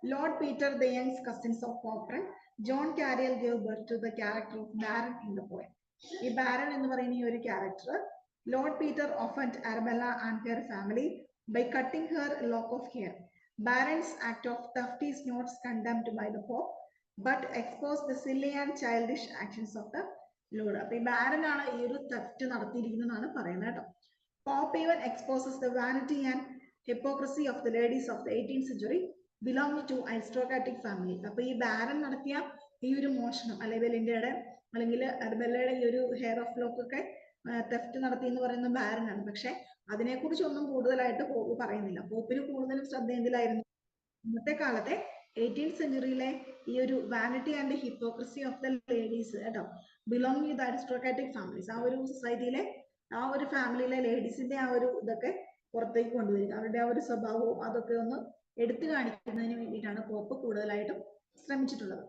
Lord Peter the young's cousins of പോപ്രൻ John Caryll gave birth to the character of Baron in the poem. ഈ ബാരൻ എന്ന് പറയുന്ന ഈ ഒരു character Lord Peter offended Arabella and her family by cutting her lock of hair. Baron's act of theft is not condemned by the Pope, but exposed the silly and childish actions of the Lord. അപ്പൊ ഈ barren ആണ് ഈ ഒരു theft നടത്തിയിരിക്കുന്നതാണ് പറയുന്നത് കേട്ടോ. Pope even exposes the vanity and hypocrisy of the ladies of the 18th century belonging to aristocratic family. അപ്പൊ ഈ barren നടത്തിയ ഈ ഒരു മോഷണം അല്ലെങ്കിൽ ഇന്ത്യയുടെ അല്ലെങ്കിൽ അർബല്ലയുടെ ഈ ഒരു ഹെയർ ഓഫ് ലോക്ക് ഒക്കെ തെഫ്റ്റ് നടത്തി എന്ന് പറയുന്ന ബാരനാണ്. പക്ഷെ അതിനെക്കുറിച്ചൊന്നും കൂടുതലായിട്ട് പോപ്പ് പറയുന്നില്ല. പോപ്പിന് കൂടുതലും ശ്രദ്ധ എന്തിലായിരുന്നു? ഇന്നത്തെ കാലത്തെ 18th സെഞ്ചുറിയിലെ ഈ ഒരു vanity and hypocrisy of the ladies കേട്ടോ, ബിലോങ് വിത്ത് അരിസ്റ്റോക്രാറ്റിക് ഫാമിലീസ്, ആ ഒരു സൊസൈറ്റിയിലെ ആ ഒരു ഫാമിലിയിലെ ലേഡീസിന്റെ ആ ഒരു ഇതൊക്കെ പുറത്തേക്ക് കൊണ്ടുവരിക, അവരുടെ ആ ഒരു സ്വഭാവവും അതൊക്കെ ഒന്ന് എടുത്തു കാണിക്കുന്നതിന് വേണ്ടിയിട്ടാണ് പോപ്പ് കൂടുതലായിട്ടും ശ്രമിച്ചിട്ടുള്ളത്.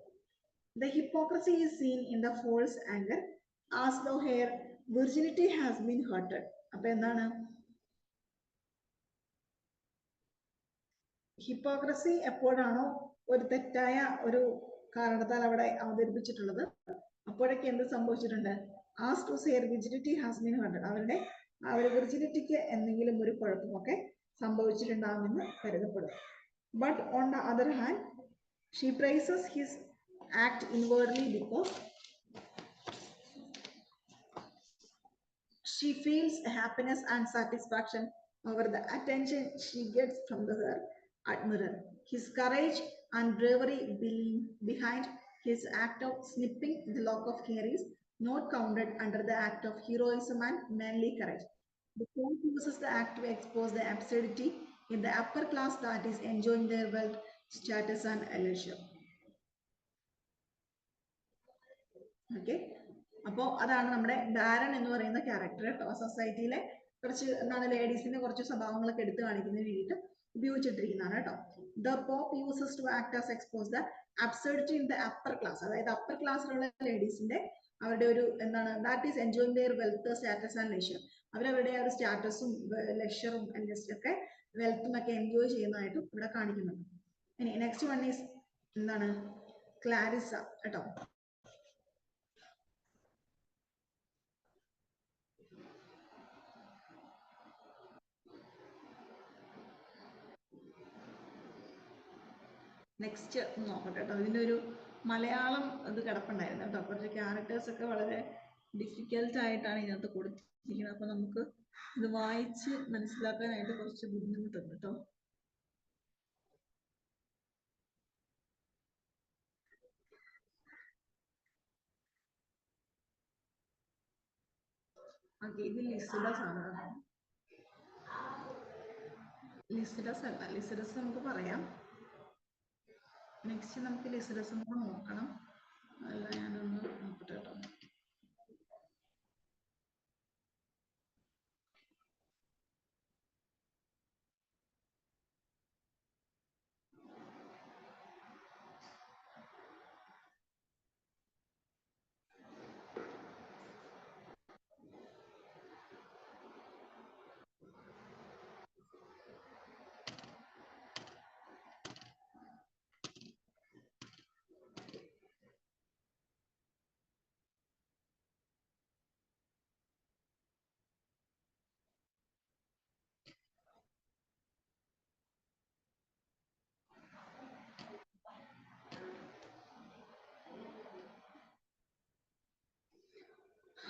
The hypocrisy is seen in the false anger as though her virginity has been hurted. അപ്പൊ എന്താണ് ഹിപ്പോക്രസി? എപ്പോഴാണോ ഒരു തെറ്റായ ഒരു കാരണത്താൽ അവിടെ അവതരിപ്പിച്ചിട്ടുള്ളത്, അപ്പോഴൊക്കെ എന്ത് സംഭവിച്ചിട്ടുണ്ട്? As to her virginity has been hurted, അവരുടെ ആ ഒരു വിർജിനിറ്റിക്ക് എന്തെങ്കിലും ഒരു കുഴപ്പമൊക്കെ സംഭവിച്ചിട്ടുണ്ടാകുമെന്ന് കരുതപ്പെടും. But on the other hand she praises his act inwardly because she feels happiness and satisfaction over the attention she gets from her admirer. His courage and bravery behind his act of snipping the lock of hair is not counted under the act of heroism and manly courage. The Pope uses the act to expose the absurdity in the upper class that is enjoying their wealth, status and leisure. Okay, അപ്പോൾ അതാണ് നമ്മുടെ barren എന്ന് പറയുന്ന character കേട്ടോ. സൊസൈറ്റിയിലെ കുറച്ച് എന്താണ് ലേഡീസിന്റെ കുറച്ച് സ്വഭാവങ്ങളൊക്കെ എടുത്തു കാണിക്കുന്നതിന് വേണ്ടിയിട്ട് ഉപയോഗിച്ചിട്ടിരിക്കുന്നതാണ് കേട്ടോ. The Pope uses to act as expose the absurdity in the upper class, അതായത് അപ്പർ ക്ലാസ്സിലുള്ള ലേഡീസിന്റെ അവരുടെ ഒരു എന്താണ് that is enjoying their wealth, status and leisure, അവരവരുടെ ആ ഒരു സ്റ്റാറ്റസും ലെഷറും ഒക്കെ വെൽത്തും ഒക്കെ എൻജോയ് ചെയ്യുന്നതായിട്ടും ഇവിടെ കാണിക്കുന്നുണ്ട്. ഇനി നെക്സ്റ്റ് വൺ ഈസ് എന്താണ് ക്ലാരിസ കേട്ടോ. നെക്സ്റ്റ് നോക്കട്ടെ കേട്ടോ. ഇതിൻ്റെ ഒരു മലയാളം ഇത് കിടപ്പുണ്ടായിരുന്നു കേട്ടോ. കുറച്ച് ക്യാരക്ടേഴ്സ് ഒക്കെ വളരെ ഡിഫിക്കൽട്ട് ആയിട്ടാണ് ഇതിനകത്ത് കൊടുത്തിരിക്കുന്നത്. അപ്പൊ നമുക്ക് ഇത് വായിച്ച് മനസ്സിലാക്കാനായിട്ട് കുറച്ച് ബുദ്ധിമുട്ടുണ്ട് കേട്ടോ. ഓക്കെ, ഇത് ലിസിഡസ് ആണ്. ലിസിഡസ് അല്ല, ലിസിഡസ് നമുക്ക് പറയാം. നെക്സ്റ്റ് നമുക്ക് ലിസിഡസ് കൂടെ നോക്കണം. അല്ല, ഞാനൊന്ന് നോക്കട്ടെ കേട്ടോ.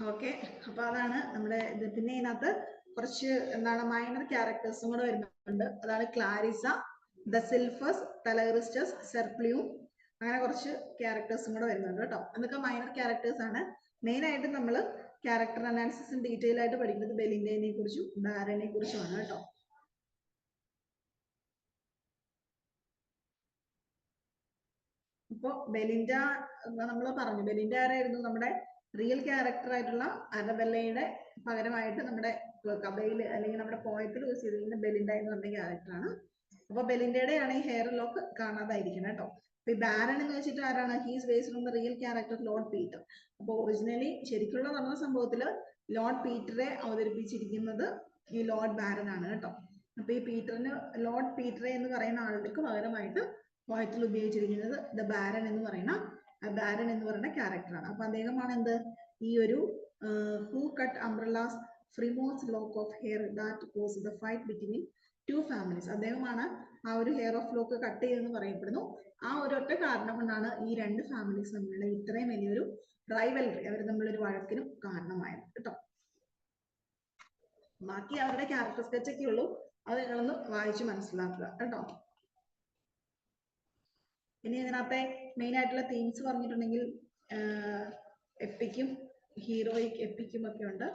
ഓക്കെ, അപ്പൊ അതാണ് നമ്മുടെ ഇത്. പിന്നെ ഇതിനകത്ത് കുറച്ച് എന്താണ് മൈനർ ക്യാരക്ടേഴ്സും കൂടെ വരുന്നുണ്ട്. അതാണ് ക്ലാരിസ, ദ സിൽഫസ്, തലറിസ്റ്റസ്, സെർപ്ലിയും, അങ്ങനെ കുറച്ച് ക്യാരക്ടേഴ്സും കൂടെ വരുന്നുണ്ട് കേട്ടോ. എന്നൊക്കെ മൈനർ ക്യാരക്ടേഴ്സ് ആണ്. മെയിൻ ആയിട്ട് നമ്മൾ ക്യാരക്ടർ അനാലിസിസും ഡീറ്റെയിൽ ആയിട്ട് പഠിക്കുന്നത് ബെലിൻഡയെ കുറിച്ചും ബാരനെ കുറിച്ചുമാണ് കേട്ടോ. ഇപ്പൊ ബെലിൻഡ നമ്മൾ പറഞ്ഞു, ബെലിൻഡ ആരായിരുന്നു? നമ്മുടെ റിയൽ ക്യാരക്ടർ ആയിട്ടുള്ള അരബെല്ലയുടെ പകരമായിട്ട് നമ്മുടെ കഥയിൽ അല്ലെങ്കിൽ നമ്മുടെ പോയത്തിൽ യൂസ് ചെയ്തിരിക്കുന്ന ബെലിൻഡ എന്ന് പറഞ്ഞ ക്യാരക്ടറാണ്. അപ്പൊ ബെലിൻഡയുടെ ആണ് ഈ ഹെയർ ലോക്ക് കാണാതായിരിക്കണം കേട്ടോ. അപ്പൊ ഈ ബാരൻ എന്ന് വെച്ചിട്ട് ആരാണ്? He's based on the real character Lord Peter. അപ്പൊ ഒറിജിനലി ശരിക്കുള്ള നടന്ന സംഭവത്തില് ലോർഡ് പീറ്ററെ അവതരിപ്പിച്ചിരിക്കുന്നത് ഈ ലോർഡ് ബാരൻ ആണ് കേട്ടോ. അപ്പൊ ഈ പീറ്ററിന് ലോർഡ് പീറ്റർ എന്ന് പറയുന്ന ആൾക്ക് പകരമായിട്ട് പോയത്തിൽ ഉപയോഗിച്ചിരിക്കുന്നത് ദ ബാരൻ എന്ന് പറയുന്ന ക്യാരക്ടറാണ്. അപ്പൊ അദ്ദേഹമാണ് എന്ത് ഈ ഒരു who cut Arabella's Fermor's lock of hair that cause the fight between two families. അദ്ദേഹമാണ് ആ ഒരു ഹെയർ ഓഫ് ലോക്ക് കട്ട് ചെയ്തെന്ന് പറയപ്പെടുന്നു. ആ ഒരൊറ്റ കാരണം കൊണ്ടാണ് ഈ രണ്ട് ഫാമിലീസ് തമ്മിലുള്ള ഇത്രയും വലിയൊരു റൈവൽറി, അവർ തമ്മിലൊരു വഴക്കിനും കാരണമായത് കേട്ടോ. ബാക്കി അവരുടെ ക്യാരക്ടർ സ്കെച്ച് ഒക്കെ ഉള്ളൂ, അത് നിങ്ങളൊന്ന് വായിച്ച് മനസ്സിലാക്കുക കേട്ടോ. ഇനി ഇതിനകത്തെ മെയിൻ ആയിട്ടുള്ള തീംസ് പറഞ്ഞിട്ടുണ്ടെങ്കിൽ എപ്പിക്കും ഹീറോയിക് എപ്പിക്കും ഒക്കെ ഉണ്ട്.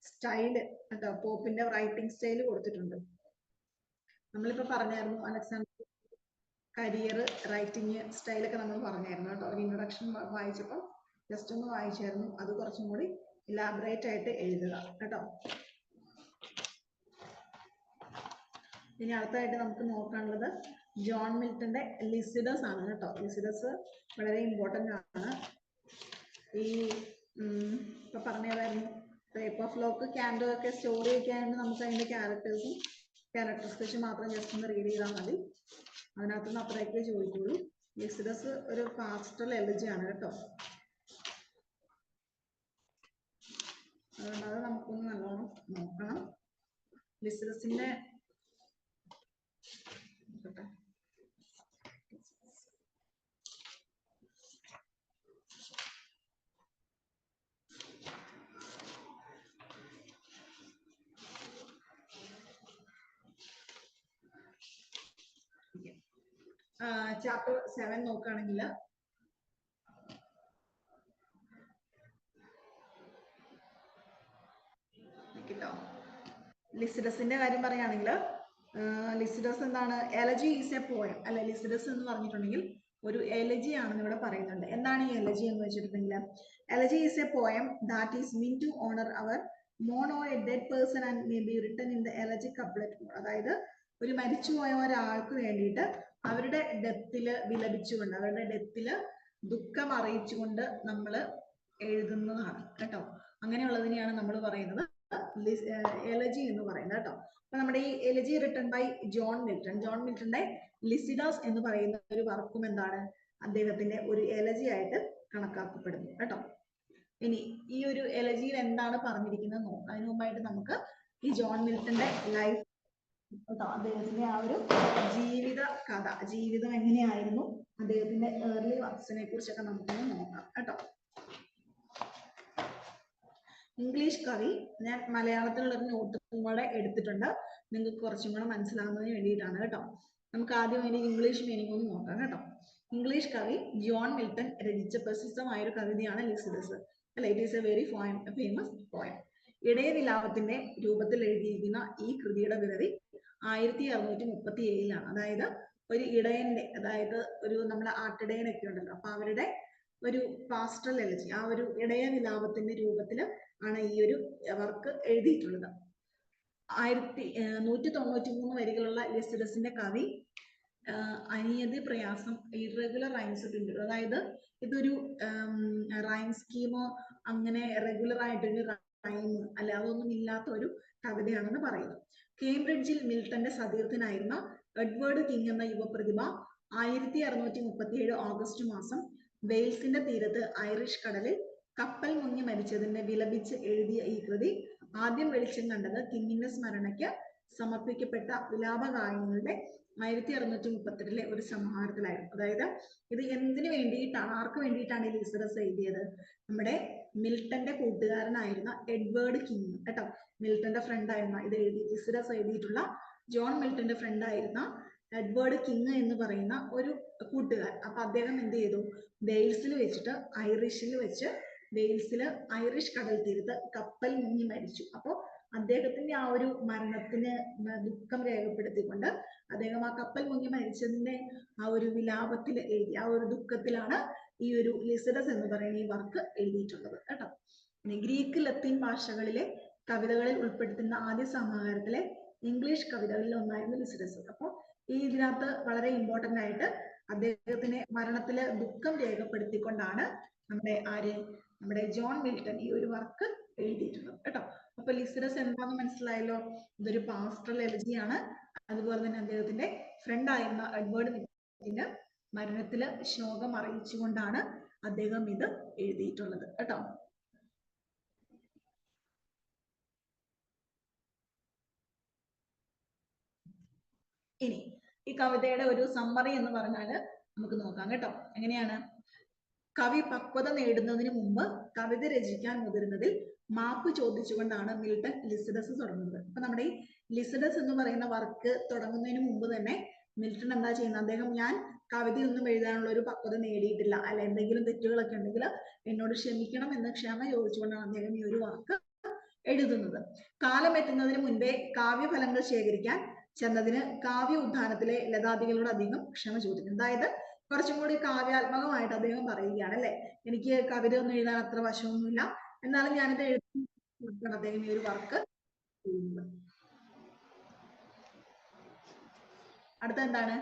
സ്റ്റൈല് കേട്ടോ, പോപ്പിന്റെ റൈറ്റിംഗ് സ്റ്റൈല് കൊടുത്തിട്ടുണ്ട്. നമ്മളിപ്പോ പറഞ്ഞായിരുന്നു അലക്സാണ്ടർ കരിയർ റൈറ്റിംഗ് സ്റ്റൈലൊക്കെ നമ്മൾ പറഞ്ഞായിരുന്നു കേട്ടോ. ഒരു ഇൻട്രൊഡക്ഷൻ വായിച്ചപ്പോൾ ജസ്റ്റ് ഒന്ന് വായിച്ചായിരുന്നു, അത് കുറച്ചും കൂടി ഇലാബറേറ്റ് ആയിട്ട് എഴുതുക കേട്ടോ. ഇനി അടുത്തായിട്ട് നമുക്ക് നോക്കാനുള്ളത് ജോൺ മിൽട്ടന്റെ ലിസിഡസ് ആണ് കേട്ടോ. ലിസിഡസ് വളരെ ഇമ്പോർട്ടന്റ് ആണ്. ഈ ഇപ്പൊ പറഞ്ഞതായിരുന്നു റേപ്പ് ഓഫ് ലോക്ക്, ക്യാൻഡോ ഒക്കെ സ്റ്റോറി ഒക്കെ ആയതുകൊണ്ട് നമുക്ക് അതിന്റെ ക്യാരക്ടർ സ്കെച്ച് മാത്രം ജസ്റ്റ് ഒന്ന് റീഡ് ചെയ്താൽ മതി. അതിനകത്തുനിന്ന് അത്രയൊക്കെ ചോദിക്കുള്ളൂ. ലിസിഡസ് ഒരു പാസ്റ്റൽ എലജി ആണ് കേട്ടോ. അതുകൊണ്ട് അത് നമുക്കൊന്ന് നല്ലോണം നോക്കണം. ലിസിഡസിന്റെ ചാപ്റ്റർ 7 നോക്കുകയാണെങ്കിൽ ലിസിഡസിന്റെ കാര്യം പറയുകയാണെങ്കിൽ ലിസിഡസ് എന്താണ്, എലജി ഈസ് എ പോയം അല്ലെ. ലിസിഡസ് എന്ന് പറഞ്ഞിട്ടുണ്ടെങ്കിൽ ഒരു എലജി ആണെന്ന് ഇവിടെ പറയുന്നുണ്ട്. എന്താണ് ഈ എലജി എന്ന് വെച്ചിട്ടുണ്ടെങ്കിൽ, elegy is a poem that is mean to honour our മോൺ or a dead person and may be written in the elegy couplet. അതായത് ഒരു മരിച്ചുപോയ ഒരാൾക്ക് വേണ്ടിയിട്ട് അവരുടെ ഡെത്തില് വിലപിച്ചുകൊണ്ട്, അവരുടെ ഡെത്തില് ദുഃഖം അറിയിച്ചുകൊണ്ട് നമ്മൾ എഴുതുന്നതാണ് കേട്ടോ. അങ്ങനെയുള്ളതിനെയാണ് നമ്മൾ പറയുന്നത് എലജി എന്ന് പറയുന്നത് കേട്ടോ. അപ്പൊ നമ്മുടെ ഈ എലജി റിട്ടൺ ബൈ ജോൺ മിൽട്ടന്റെ ലിസിഡാസ് എന്ന് പറയുന്ന ഒരു വർക്കും എന്താണ്, അദ്ദേഹത്തിന്റെ ഒരു എലജി ആയിട്ട് കണക്കാക്കപ്പെടുന്നു കേട്ടോ. ഇനി ഈ ഒരു എലജിയിൽ എന്താണ് പറഞ്ഞിരിക്കുന്നത് നോക്കാം. അതിനു മുമ്പായിട്ട് നമുക്ക് ഈ ജോൺ മിൽട്ടന്റെ ലൈഫ്, അദ്ദേഹത്തിന്റെ ആ ഒരു ജീവിതം എങ്ങനെയായിരുന്നു, അദ്ദേഹത്തിന്റെ ഏർലി വർക്സിനെ കുറിച്ചൊക്കെ നമുക്കൊന്ന് നോക്കാം കേട്ടോ. ഇംഗ്ലീഷ് കവി, ഞാൻ മലയാളത്തിലുള്ള ഒരു നോട്ട് കൂടെ എടുത്തിട്ടുണ്ട്, നിങ്ങൾക്ക് കുറച്ചും കൂടെ മനസ്സിലാകുന്നതിന് വേണ്ടിയിട്ടാണ് കേട്ടോ. നമുക്ക് ആദ്യം അതിന്റെ ഇംഗ്ലീഷ് മീനിങ് ഒന്ന് നോക്കാം കേട്ടോ. ഇംഗ്ലീഷ് കവി ജോൺ മിൽട്ടൺ രചിച്ച പ്രശസ്തമായ ഒരു കവിതയാണ് ലിസിഡസ് അല്ലെ. It is a very famous poem. ഇടയ വിലാപത്തിന്റെ രൂപത്തിൽ എഴുതിയിരിക്കുന്ന ഈ കൃതിയുടെ പിറവി 1637 അതായത് ഒരു ഇടയന്റെ, അതായത് ഒരു നമ്മളെ ആട്ടിടയനൊക്കെ ഉണ്ടല്ലോ, അപ്പൊ അവരുടെ ഒരു പാസ്റ്റൽ എലജി, ആ ഒരു ഇടയ വിലാപത്തിന്റെ രൂപത്തിൽ ആണ് ഈ ഒരു വർക്ക് എഴുതിയിട്ടുള്ളത്. 1193 വരികളുള്ള ലിസിഡസിന്റെ കവി അനിയതി പ്രയാസം, ഇറഗുലർ റൈംസ് പിന്തുടരും. അതായത് ഇതൊരു റൈം സ്കീമോ അങ്ങനെ റെഗുലർ ആയിട്ടൊരു റൈം അല്ല, അതൊന്നും ഇല്ലാത്ത ഒരു കവിതയാണെന്ന് പറയുന്നു. കേംബ്രിഡ്ജിൽ മിൽട്ടന്റെ സതീർത്ഥനായിരുന്ന എഡ്വേർഡ് കിങ് എന്ന യുവപ്രതിഭ 1637 ഓഗസ്റ്റ് മാസം വെയിൽസിന്റെ തീരത്ത് ഐറിഷ് കടലിൽ കപ്പൽ മുങ്ങി മരിച്ചതിനെ വിലപിച്ച് എഴുതിയ ഈ കൃതി ആദ്യം വെളിച്ചം കണ്ടത് കിങ്ങിന്റെ സ്മരണയ്ക്ക് സമർപ്പിക്കപ്പെട്ട വിലാപഗായങ്ങളുടെ 1638 ഒരു സമാഹാരത്തിലായിരുന്നു. അതായത് ഇത് എന്തിനു വേണ്ടിയിട്ടാണ്, ആർക്ക് വേണ്ടിയിട്ടാണ് ഈ ലിസിഡസ് എഴുതിയത്? നമ്മുടെ മിൽട്ടന്റെ കൂട്ടുകാരനായിരുന്ന എഡ്വേർഡ് കിങ് കേട്ടോ, മിൽട്ടന്റെ ഫ്രണ്ട് ആയിരുന്ന, ഇത് ലിസിഡസ് എഴുതിയിട്ടുള്ള ജോൺ മിൽട്ടന്റെ ഫ്രണ്ട് ആയിരുന്ന എഡ്വേർഡ് കിങ് എന്ന് പറയുന്ന ഒരു കൂട്ടുകാരൻ. അപ്പൊ അദ്ദേഹം എന്ത് ചെയ്തു, വെയിൽസിൽ വെച്ചിട്ട് വെയിൽസില് ഐറിഷ് കടൽ തീരത്ത് കപ്പൽ മുങ്ങി മരിച്ചു. അപ്പോൾ അദ്ദേഹത്തിന്റെ ആ ഒരു മരണത്തിന് ദുഃഖം രേഖപ്പെടുത്തിക്കൊണ്ട് അദ്ദേഹം ആ കപ്പൽ മുങ്ങി മരിച്ചതിന്റെ ആ ഒരു വിലാപത്തിൽ എഴുതി, ആ ഒരു ദുഃഖത്തിലാണ് ഈ ഒരു ലിസിഡസ് എന്ന് പറയുന്ന ഈ വർക്ക് എഴുതിയിട്ടുള്ളത് കേട്ടോ. പിന്നെ ഗ്രീക്ക് ലത്തീൻ ഭാഷകളിലെ കവിതകളിൽ ഉൾപ്പെടുത്തുന്ന ആദ്യ സമാഹാരത്തിലെ ഇംഗ്ലീഷ് കവിതകളിൽ ഒന്നായിരുന്നു ലിസിഡസ്. അപ്പോൾ ഈ ഇതിനകത്ത് വളരെ ഇമ്പോർട്ടന്റ് ആയിട്ട് അദ്ദേഹത്തിന്റെ മരണത്തില് ദുഃഖം രേഖപ്പെടുത്തിക്കൊണ്ടാണ് നമ്മുടെ ജോൺ മിൽട്ടൺ ഈ ഒരു വർക്ക് എഴുതിയിട്ടുള്ളത് കേട്ടോ. അപ്പൊ ലിസിഡസ് എന്താന്ന് മനസ്സിലായല്ലോ, ഇതൊരു പാസ്റ്ററൽ എലജിയാണ്. അതുപോലെ തന്നെ അദ്ദേഹത്തിന്റെ ഫ്രണ്ട് ആയിരുന്ന എഡ്വേർഡ് നിക്കിന്റെ മരണത്തില് ശോകം അറിയിച്ചുകൊണ്ടാണ് അദ്ദേഹം ഇത് എഴുതിയിട്ടുള്ളത് കേട്ടോ. ഇനി ഈ കവിതയുടെ ഒരു സമ്മറി എന്ന് പറഞ്ഞാല് നമുക്ക് നോക്കാം കേട്ടോ. എങ്ങനെയാണ്? കവി പക്വത നേടുന്നതിന് മുമ്പ് കവിത രചിക്കാൻ മുതിരുന്നതിൽ മാപ്പ് ചോദിച്ചുകൊണ്ടാണ് മിൽട്ടൺ ലിസിഡസ് തുടങ്ങുന്നത്. അപ്പൊ നമ്മുടെ ഈ ലിസിഡസ് എന്ന് പറയുന്ന വർക്ക് തുടങ്ങുന്നതിന് മുമ്പ് തന്നെ മിൽട്ടൺ എന്താ ചെയ്യുന്നത്? അദ്ദേഹം ഞാൻ കവിതയൊന്നും എഴുതാനുള്ള ഒരു പക്വത നേടിയിട്ടില്ല, അല്ല എന്തെങ്കിലും തെറ്റുകളൊക്കെ ഉണ്ടെങ്കിൽ എന്നോട് ക്ഷമിക്കണം എന്ന് ക്ഷമ ചോദിച്ചുകൊണ്ടാണ് അദ്ദേഹം ഈ ഒരു വർക്ക് എഴുതുന്നത്. കാലം എത്തുന്നതിന് മുൻപേ കാവ്യഫലങ്ങൾ ശേഖരിക്കാൻ ചെന്നതിന് കാവ്യ ഉദ്ധാനത്തിലെ ലതാദികളോട് അദ്ദേഹം ക്ഷമ ചോദിക്കുന്നു. അതായത് കുറച്ചും കൂടി കാവ്യാത്മകമായിട്ട് അദ്ദേഹം പറയുകയാണ്, അല്ലെ, എനിക്ക് കവിത ഒന്നും എഴുതാൻ അത്ര വശമൊന്നുമില്ല, എന്നാലും ഞാനിത് എഴുതി അദ്ദേഹം ഈ ഒരു വർക്ക് ചെയ്യുന്നത്. അടുത്ത എന്താണ്?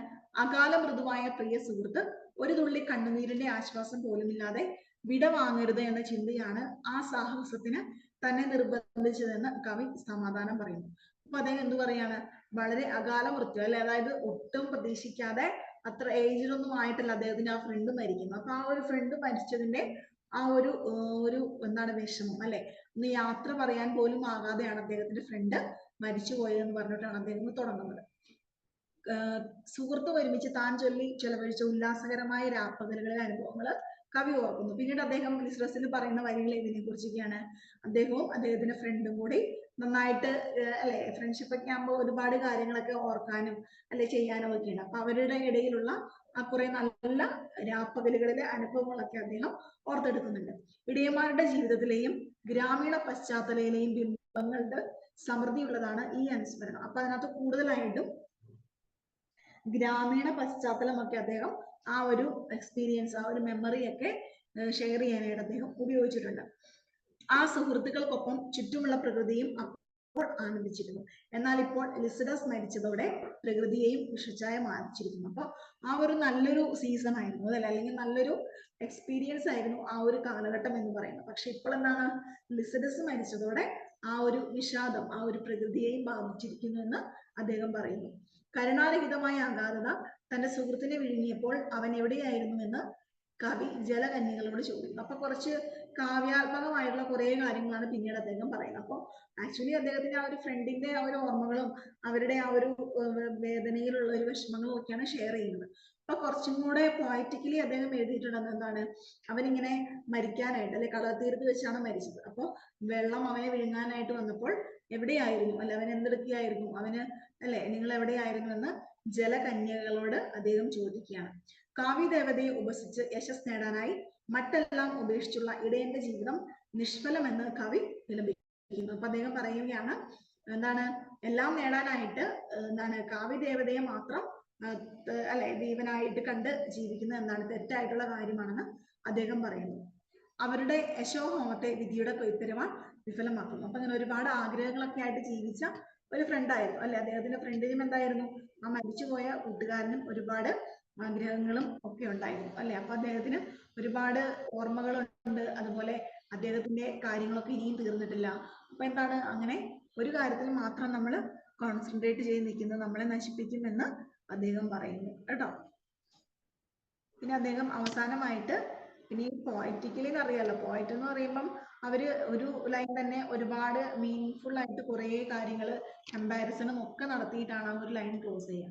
അകാല മൃദുവായ പ്രിയ സുഹൃത്ത് ഒരു തുള്ളി കണ്ണുനീരിന്റെ ആശ്വാസം പോലുമില്ലാതെ വിട വാങ്ങരുത് എന്ന ചിന്തയാണ് ആ സാഹസത്തിന് തന്നെ നിർബന്ധിച്ചതെന്ന് കവി സമാധാനം പറയുന്നു. അപ്പൊ അദ്ദേഹം എന്തു പറയാണ്? വളരെ അകാല മൃത്യു, അല്ലെ, അതായത് ഒട്ടും പ്രതീക്ഷിക്കാതെ അത്ര ഏജിലൊന്നും ആയിട്ടല്ല അദ്ദേഹത്തിന്റെ ആ ഫ്രണ്ട് മരിക്കുന്നു. അപ്പൊ ആ ഒരു ഫ്രണ്ട് മരിച്ചതിന്റെ ആ ഒരു എന്താണ് വിഷമം, അല്ലെ, ഒന്ന് യാത്ര പറയാൻ പോലും ആകാതെയാണ് അദ്ദേഹത്തിന്റെ ഫ്രണ്ട് മരിച്ചു പോയതെന്ന് പറഞ്ഞിട്ടാണ് അദ്ദേഹം തുടങ്ങുന്നത്. സുഹൃത്ത് ഒരുമിച്ച് താൻ ചൊല്ലി ചെലവഴിച്ച ഉല്ലാസകരമായ രാപ്പകലുകളിലെ അനുഭവങ്ങൾ കവി ഓർക്കുന്നു. പിന്നീട് അദ്ദേഹം ലിസിഡസിൽ പറയുന്ന വരികൾ ഇതിനെ കുറിച്ചൊക്കെയാണ്. അദ്ദേഹവും അദ്ദേഹത്തിന്റെ ഫ്രണ്ടും കൂടി നന്നായിട്ട് അല്ലെ, ഫ്രണ്ട്ഷിപ്പ് ഒക്കെ ആകുമ്പോൾ ഒരുപാട് കാര്യങ്ങളൊക്കെ ഓർക്കാനും അല്ലെ ചെയ്യാനും ഒക്കെ ഉണ്ട്. അപ്പൊ അവരുടെ ഇടയിലുള്ള ആ കുറെ നല്ല രാപ്പകലുകളിലെ അനുഭവങ്ങളൊക്കെ അദ്ദേഹം ഓർത്തെടുക്കുന്നുണ്ട്. ഇടയന്മാരുടെ ജീവിതത്തിലെയും ഗ്രാമീണ പശ്ചാത്തലയിലെയും ബിംബങ്ങളുടെ സമൃദ്ധിയുള്ളതാണ് ഈ അനുസ്മരണം. അപ്പൊ അതിനകത്ത് കൂടുതലായിട്ടും ഗ്രാമീണ പശ്ചാത്തലമൊക്കെ അദ്ദേഹം ആ ഒരു എക്സ്പീരിയൻസ്, ആ ഒരു മെമ്മറി ഒക്കെ ഷെയർ ചെയ്യാനായിട്ട് അദ്ദേഹം ഉപയോഗിച്ചിട്ടുണ്ട്. ആ സുഹൃത്തുക്കൾക്കൊപ്പം ചുറ്റുമുള്ള പ്രകൃതിയും അപ്പോൾ ആനന്ദിച്ചിരുന്നു. എന്നാൽ ഇപ്പോൾ ലിസിഡസ് മരിച്ചതോടെ പ്രകൃതിയെയും വിഷച്ചായ മാനിച്ചിരിക്കുന്നു. അപ്പൊ ആ ഒരു നല്ലൊരു സീസൺ ആയിരുന്നു അതല്ല, അല്ലെങ്കിൽ നല്ലൊരു എക്സ്പീരിയൻസ് ആയിരുന്നു ആ ഒരു കാലഘട്ടം എന്ന് പറയുന്നത്. പക്ഷെ ഇപ്പോൾ എന്താണ്? ലിസിഡസ് മരിച്ചതോടെ ആ ഒരു വിഷാദം ആ ഒരു പ്രകൃതിയെയും ബാധിച്ചിരിക്കുന്നു എന്ന് അദ്ദേഹം പറയുന്നു. കരുണാരഹിതമായ അഗാധത തന്റെ സുഹൃത്തിനെ വിഴുങ്ങിയപ്പോൾ അവൻ എവിടെയായിരുന്നു എന്ന് കവി ജലകന്യകളോട് ചോദിക്കുന്നു. അപ്പൊ കുറച്ച് കാവ്യാത്മകമായിട്ടുള്ള കുറെ കാര്യങ്ങളാണ് പിന്നീട് അദ്ദേഹം പറയുന്നത്. അപ്പൊ ആക്ച്വലി അദ്ദേഹത്തിന്റെ ആ ഒരു ഫ്രണ്ടിന്റെ ആ ഒരു ഓർമ്മകളും അവരുടെ ആ ഒരു വേദനയിലുള്ള ഒരു വിഷമങ്ങളും ഒക്കെയാണ് ഷെയർ ചെയ്യുന്നത്. അപ്പൊ കുറച്ചും കൂടെ പോയറ്റിക്കലി അദ്ദേഹം എഴുതിയിട്ടുണ്ടെന്ന് എന്താണ്? അവനിങ്ങനെ മരിക്കാനായിട്ട്, അല്ലെ, കടൽത്തീരത്ത് വെച്ചാണ് മരിച്ചത്. അപ്പൊ വെള്ളം അവനെ വിഴുങ്ങാനായിട്ട് വന്നപ്പോൾ എവിടെയായിരുന്നു, അല്ലെ, അവൻ എന്തെടുക്കുകയായിരുന്നു, അവന്, അല്ലെ, നിങ്ങൾ എവിടെയായിരുന്നു എന്ന് ജലകന്യകളോട് അദ്ദേഹം ചോദിക്കുകയാണ്. കാവ്യദേവതയെ ഉപസിച്ച് യശസ് നേടാനായി മറ്റെല്ലാം ഉപേക്ഷിച്ചുള്ള ഇടയന്റെ ജീവിതം നിഷ്ഫലമെന്ന് കവി വിലപിക്കുന്നു. അപ്പൊ അദ്ദേഹം പറയുകയാണ്, എന്താണ്, എല്ലാം നേടാനായിട്ട് എന്താണ് കാവ്യദേവതയെ മാത്രം അല്ലെ ദൈവനായിട്ട് കണ്ട് ജീവിക്കുന്നത് എന്താണ് തെറ്റായിട്ടുള്ള കാര്യമാണെന്ന് അദ്ദേഹം പറയുന്നു. അവരുടെ യശോഹോമത്തെ വിധിയുടെ കൊയ്ത്തരമാൻ വിഫലമാക്കുന്നു. അപ്പൊ അങ്ങനെ ഒരുപാട് ആഗ്രഹങ്ങളൊക്കെ ആയിട്ട് ജീവിച്ച ഒരു ഫ്രണ്ട് ആയിരുന്നു, അല്ലെ, അദ്ദേഹത്തിന്റെ ഫ്രണ്ടിനും എന്തായിരുന്നു? ആ മരിച്ചുപോയ കൂട്ടുകാരനും ഒരുപാട് ആഗ്രഹങ്ങളും ഒക്കെ ഉണ്ടായിരുന്നു, അല്ലെ. അപ്പൊ അദ്ദേഹത്തിന് ഒരുപാട് ഓർമ്മകളുണ്ട്, അതുപോലെ അദ്ദേഹത്തിന്റെ കാര്യങ്ങളൊക്കെ ഇനിയും തീർന്നിട്ടില്ല. അപ്പൊ എന്താണ്, അങ്ങനെ ഒരു കാര്യത്തിൽ മാത്രം നമ്മൾ കോൺസെൻട്രേറ്റ് ചെയ്ത് നിൽക്കുന്നത് നമ്മളെ നശിപ്പിക്കുമെന്ന് അദ്ദേഹം പറയുന്നു കേട്ടോ. പിന്നെ അദ്ദേഹം അവസാനമായിട്ട്, പിന്നെ ഈ പോയറ്റിക്കലി അറിയാലോ, പോയറ്റ് എന്ന് പറയുമ്പം അവര് ഒരു ലൈൻ തന്നെ ഒരുപാട് മീനിങ് ആയിട്ട് കുറെ കാര്യങ്ങൾ കമ്പാരിസണും ഒക്കെ നടത്തിയിട്ടാണ് ആ ഒരു ലൈൻ ക്ലോസ് ചെയ്യുക.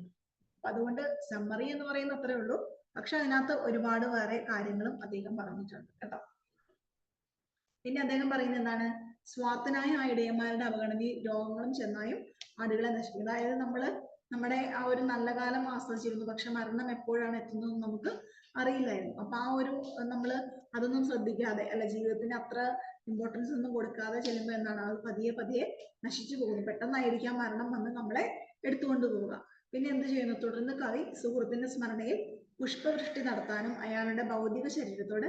അപ്പൊ അതുകൊണ്ട് സമ്മറി എന്ന് പറയുന്ന അത്രേ ഉള്ളൂ. പക്ഷെ അതിനകത്ത് ഒരുപാട് വേറെ കാര്യങ്ങളും അദ്ദേഹം പറഞ്ഞിട്ടുണ്ട് കേട്ടോ. പിന്നെ അദ്ദേഹം പറയുന്നത് എന്താണ്? സ്വാർത്ഥനായ ആ ഇടയന്മാരുടെ അവഗണനയിൽ രോഗങ്ങളും ചെന്നായും ആടുകളെ നശിപ്പിക്കും. അതായത് നമ്മുടെ ആ ഒരു നല്ല കാലം ആസ്വദിച്ചിരുന്നു, പക്ഷെ മരണം എപ്പോഴാണ് എത്തുന്നത് നമുക്ക് അറിയില്ലായിരുന്നു. അപ്പൊ ആ ഒരു നമ്മള് അതൊന്നും ശ്രദ്ധിക്കാതെ, അല്ല, ജീവിതത്തിന് അത്ര ഇമ്പോർട്ടൻസ് ഒന്നും കൊടുക്കാതെ ചെല്ലുമ്പോൾ എന്താണ്, അത് പതിയെ പതിയെ നശിച്ചു പോകുന്നു. പെട്ടെന്നായിരിക്കാം മരണം വന്ന് നമ്മളെ എടുത്തുകൊണ്ട് പോവുക. പിന്നെ എന്ത് ചെയ്യുന്നു? തുടർന്ന് കവി സുഹൃത്തിന്റെ സ്മരണയിൽ പുഷ്പവൃഷ്ടി നടത്താനും അയാളുടെ ഭൗതിക ശരീരത്തോട്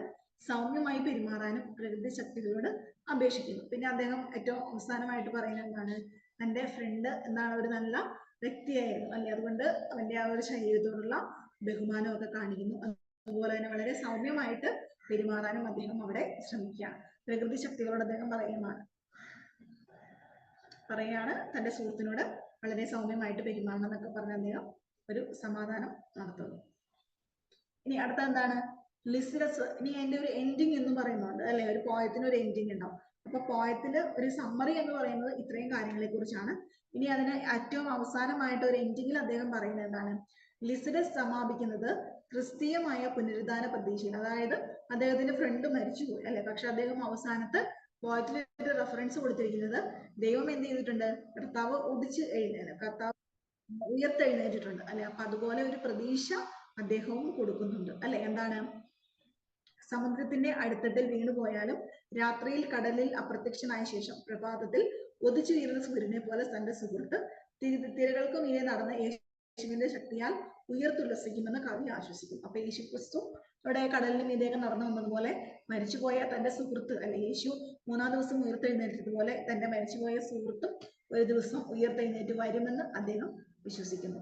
സൗമ്യമായി പെരുമാറാനും പ്രകൃതി ശക്തികളോട് അപേക്ഷിക്കുന്നു. പിന്നെ അദ്ദേഹം ഏറ്റവും അവസാനമായിട്ട് പറയുന്നത് എന്താണ്? തന്റെ ഫ്രണ്ട് എന്താണ്, ഒരു നല്ല വ്യക്തിയായിരുന്നു, അല്ലെ, അതുകൊണ്ട് അവന്റെ ആ ഒരു ശരീരത്തോടുള്ള ബഹുമാനമൊക്കെ കാണിക്കുന്നു. അതുപോലെ തന്നെ വളരെ സൗമ്യമായിട്ട് പെരുമാറാനും അദ്ദേഹം അവിടെ ശ്രമിക്കുകയാണ്. പ്രകൃതി ശക്തികളോട് അദ്ദേഹം പറയുന്നതാണ്. പറയാണ് തന്റെ സുഹൃത്തിനോട് വളരെ സൗമ്യമായിട്ട് പെരുമാറണം എന്നൊക്കെ പറഞ്ഞ് അദ്ദേഹം ഒരു സമാധാനം നടത്തുന്നു. ഇനി അടുത്ത എന്താണ്? ലിസിഡസ്. ഇനി അതിന്റെ ഒരു എൻഡിങ് എന്ന് പറയുന്നുണ്ട് അല്ലെ, ഒരു പോയത്തിന് ഒരു എൻഡിങ് ഉണ്ടാവും. അപ്പൊ പോയത്തില് ഒരു സമ്മറി എന്ന് പറയുന്നത് ഇത്രയും കാര്യങ്ങളെ കുറിച്ചാണ്. ഇനി അതിന് ഏറ്റവും അവസാനമായിട്ട് ഒരു എൻഡിങ്ങിൽ അദ്ദേഹം പറയുന്നത് എന്താണ്? ലിസിഡസ് സമാപിക്കുന്നത് ക്രിസ്തീയമായ പുനരുദ്ധാന പ്രതീക്ഷയിൽ. അതായത് അദ്ദേഹത്തിന്റെ ഫ്രണ്ട് മരിച്ചുപോയി അല്ലെ, പക്ഷെ അദ്ദേഹം അവസാനത്ത് പോയത്തിൽ ഒരു റെഫറൻസ് കൊടുത്തിരിക്കുന്നത് ദൈവം എന്ത് ചെയ്തിട്ടുണ്ട്? കർത്താവ് കർത്താവ് ഉയർത്തെഴുന്നേറ്റിട്ടുണ്ട് അല്ലെ. അപ്പൊ അതുപോലെ ഒരു പ്രതീക്ഷ അദ്ദേഹവും കൊടുക്കുന്നുണ്ട് അല്ലെ. എന്താണ്? സമുദ്രത്തിന്റെ അടിത്തട്ടിൽ വീണുപോയാലും രാത്രിയിൽ കടലിൽ അപ്രത്യക്ഷനായ ശേഷം പ്രഭാതത്തിൽ ഒതിച്ചു വീരുന്ന സൂര്യനെ പോലെ തന്റെ സുഹൃത്ത് തിരകൾക്ക് മീതെ നടന്ന യേശുവിന്റെ ശക്തിയാൽ ഉയർത്തുല്ലസിക്കുമെന്ന് കവി ആശ്വസിക്കും. അപ്പൊ യേശുക്രിസ്തു അവിടെ കടലിന് മീതെയൊക്കെ നടന്നു വന്നതുപോലെ മരിച്ചുപോയ തന്റെ സുഹൃത്ത് അല്ലെ, യേശു 3-ാം ദിവസം ഉയർത്തെഴുന്നേറ്റതുപോലെ തന്റെ മരിച്ചുപോയ സുഹൃത്തും ഒരു ദിവസം ഉയർത്തെഴുന്നേറ്റ് വരുമെന്ന് അദ്ദേഹം വിശ്വസിക്കുന്നു.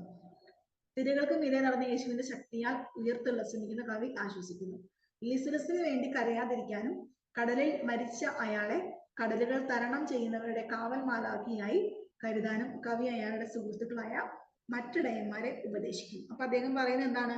തിരകൾക്ക് മീതെ നടന്ന യേശുവിന്റെ ശക്തിയാൽ ഉയർത്തുല്ലസിക്കുന്ന കവി ആശ്വസിക്കുന്നു. ലിസിഡസിന് വേണ്ടി കരയാതിരിക്കാനും കടലിൽ മരിച്ച അയാളെ കടലുകൾ തരണം ചെയ്യുന്നവരുടെ കാവൽ മാലാഖിയായി കരുതാനും കവി അയാളുടെ സുഹൃത്തുക്കളായ മറ്റിടയന്മാരെ ഉപദേശിക്കും. അപ്പൊ അദ്ദേഹം പറയുന്നത് എന്താണ്?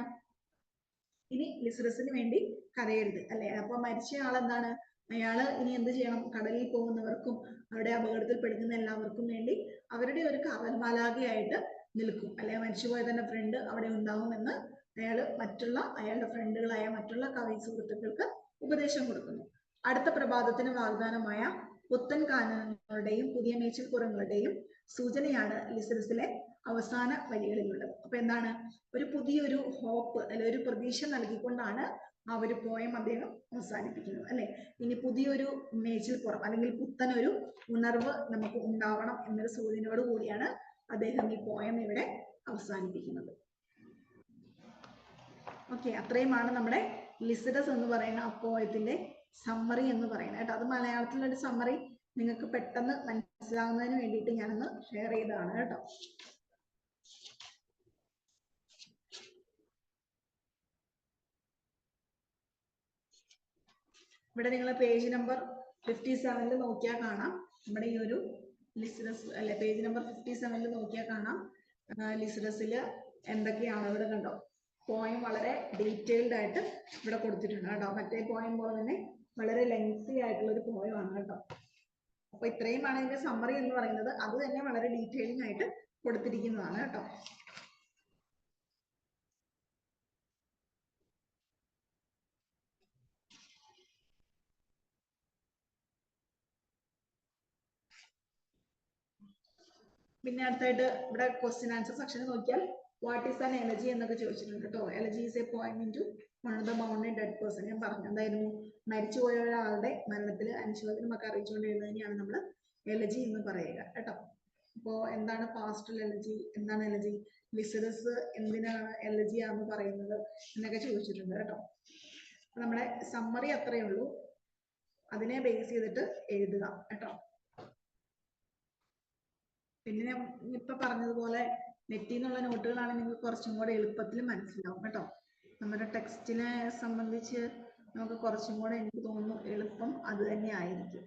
ഇനി ലിസിഡസിന് വേണ്ടി കരയരുത് അല്ലെ. അപ്പൊ മരിച്ച ആളെന്താണ്? അയാള് ഇനി എന്ത് ചെയ്യണം? കടലിൽ പോകുന്നവർക്കും അവിടെ അപകടത്തിൽ പെടുന്ന എല്ലാവർക്കും വേണ്ടി അവരുടെ ഒരു കാവൽ മാലാഖയായിട്ട് നിൽക്കും അല്ലെ. മരിച്ചുപോയ തന്നെ ഫ്രണ്ട് അവിടെ ഉണ്ടാവുമെന്ന് അയാളുടെ ഫ്രണ്ടുകളായ മറ്റുള്ള കവി സുഹൃത്തുക്കൾക്ക് ഉപദേശം കൊടുക്കുന്നു. അടുത്ത പ്രഭാതത്തിന് വാഗ്ദാനമായ പുത്തൻ കാനങ്ങളുടെയും പുതിയ മേച്ചിൽപ്പുറങ്ങളുടെയും സൂചനയാണ് ലിസിഡസിലെ അവസാന വരികളിലുള്ളത്. അപ്പൊ എന്താണ്? ഒരു പുതിയൊരു ഹോപ്പ് അല്ലെ, ഒരു പ്രതീക്ഷ നൽകിക്കൊണ്ടാണ് ആ ഒരു പോയം അദ്ദേഹം അവസാനിപ്പിക്കുന്നത് അല്ലെ. ഇനി പുതിയൊരു മേച്ചിൽപ്പുറം അല്ലെങ്കിൽ പുത്തനൊരു ഉണർവ് നമുക്ക് ഉണ്ടാവണം എന്നൊരു സൂചനയോട് കൂടിയാണ് അദ്ദേഹം ഈ പോയം ഇവിടെ അവസാനിപ്പിക്കുന്നത്. ഓക്കെ, അത്രയുമാണ് നമ്മുടെ ലിസിഡസ് എന്ന് പറയുന്ന ആ പോയത്തിന്റെ സമ്മറി എന്ന് പറയുന്നത് കേട്ടോ. അത് മലയാളത്തിലൊരു സമ്മറി നിങ്ങൾക്ക് പെട്ടെന്ന് മനസ്സിലാവുന്നതിന് വേണ്ടിയിട്ട് ഞാനൊന്ന് ഷെയർ ചെയ്തതാണ് കേട്ടോ. ഇവിടെ നിങ്ങൾ പേജ് നമ്പർ 57 നോക്കിയാൽ കാണാം. നമ്മുടെ ഈ ഒരു ലിസിഡസ് അല്ലെ, പേജ് നമ്പർ 57 നോക്കിയാൽ കാണാം ലിസിഡസിൽ എന്തൊക്കെയാണ് ഇവിടെ കണ്ടോ. പോയം വളരെ ഡീറ്റെയിൽഡ് ആയിട്ട് ഇവിടെ കൊടുത്തിട്ടുണ്ട് കേട്ടോ. മറ്റേ പോയം പോലെ തന്നെ വളരെ ലെങ്തി ആയിട്ടുള്ള ഒരു പോയമാണ് കേട്ടോ. അപ്പൊ ഇത്രയുമാണ് ഇതിന്റെ സമ്മറി എന്ന് പറയുന്നത്. അത് തന്നെ വളരെ ഡീറ്റെയിലിംഗ് ആയിട്ട് കൊടുത്തിരിക്കുന്നതാണ് കേട്ടോ. പിന്നെ അടുത്തായിട്ട് ഇവിടെ ക്വസ്റ്റ്യൻ ആൻസർ സെക്ഷൻ നോക്കിയാൽ വാട്ട് ഈസ് ആൻ എലജി എന്നൊക്കെ ചോദിച്ചിട്ടുണ്ട് കേട്ടോ. Elegy is a poem in to one of the bounded dead person. ഞാൻ പറഞ്ഞു എന്തായിരുന്നു? മരിച്ചുപോയ ഒരാളുടെ മരണത്തിൽ അനുശോചനം ഒക്കെ അറിയിച്ചുകൊണ്ടിരുന്നതിനെയാണ് നമ്മൾ എലജി എന്ന് പറയുക കേട്ടോ. അപ്പോ എന്താണ് പാസ്റ്റൽ എലജി, എന്താണ് എലജി, ലിസിഡസ് എന്തിനാണ് എലജി ആണെന്ന് പറയുന്നത് എന്നൊക്കെ ചോദിച്ചിട്ടുണ്ട് കേട്ടോ. നമ്മുടെ സമ്മറി അത്രയേ ഉള്ളൂ, അതിനെ ബേസ് ചെയ്തിട്ട് എഴുതുക കേട്ടോ. പിന്നെ ഞാൻ ഇപ്പൊ പറഞ്ഞതുപോലെ നെറ്റിൽ നിന്നുള്ള നോട്ടുകളാണ് നിങ്ങൾക്ക് കുറച്ചും കൂടെ എളുപ്പത്തിൽ മനസ്സിലാവും കേട്ടോ. നമ്മുടെ ടെക്സ്റ്റിനെ സംബന്ധിച്ച് നമുക്ക് കുറച്ചും കൂടെ എനിക്ക് തോന്നുന്നു എളുപ്പം അത് തന്നെ ആയിരിക്കും.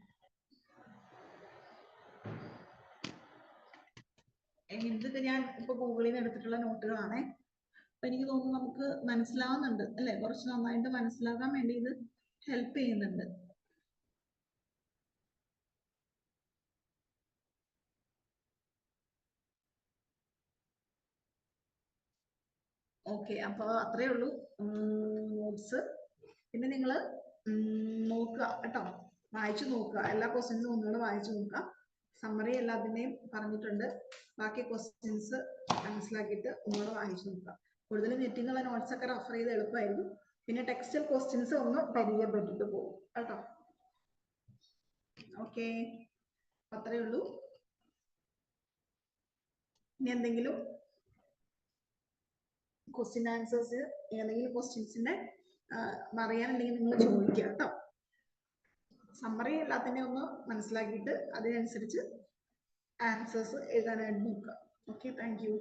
ഇതൊക്കെ ഞാൻ ഇപ്പൊ ഗൂഗിളിൽ നിന്ന് എടുത്തിട്ടുള്ള നോട്ടുകളാണ്. അപ്പൊ എനിക്ക് തോന്നുന്നു നമുക്ക് മനസ്സിലാവുന്നുണ്ട് അല്ലെ, കുറച്ച് നന്നായിട്ട് മനസ്സിലാക്കാൻ വേണ്ടി ഇത് ഹെൽപ്പ് ചെയ്യുന്നുണ്ട്. ഓക്കെ, അപ്പൊ അത്രേ ഉള്ളൂ നോട്ട്സ്. പിന്നെ നിങ്ങൾ നോക്കുക കേട്ടോ, വായിച്ചു നോക്കുക. എല്ലാ ക്വസ്റ്റ്യൻസും ഒന്നുകൂടെ വായിച്ചു നോക്കുക. സമ്മറി എല്ലാത്തിൻ്റെയും പറഞ്ഞിട്ടുണ്ട്. ബാക്കി ക്വസ്റ്റ്യൻസ് മനസ്സിലാക്കിയിട്ട് ഒന്നുകൂടെ വായിച്ചു നോക്കുക. കൂടുതലും നെറ്റിൽ നിന്നുള്ള നോട്ട്സ് ഒക്കെ റെഫർ ചെയ്ത് എളുപ്പമായിരിക്കും. പിന്നെ ടെക്സ്റ്റൽ ക്വസ്റ്റ്യൻസ് ഒന്ന് പരിചയപ്പെട്ടിട്ട് പോകും കേട്ടോ. ഓക്കെ, അത്രേ ഉള്ളൂ. ഇനി എന്തെങ്കിലും ക്വസ്റ്റ്യൻ ആൻസേഴ്സ്, ഏതെങ്കിലും ക്വസ്റ്റ്യൻസിന്റെ അറിയാനുണ്ടെങ്കിൽ നിങ്ങൾ ചോദിക്കുക കേട്ടോ. സമ്മറി എല്ലാത്തിനെ ഒന്ന് മനസ്സിലാക്കിയിട്ട് അതിനനുസരിച്ച് ആൻസേഴ്സ് എഴുതാനായിട്ട് നോക്കുക. Okay, thank you.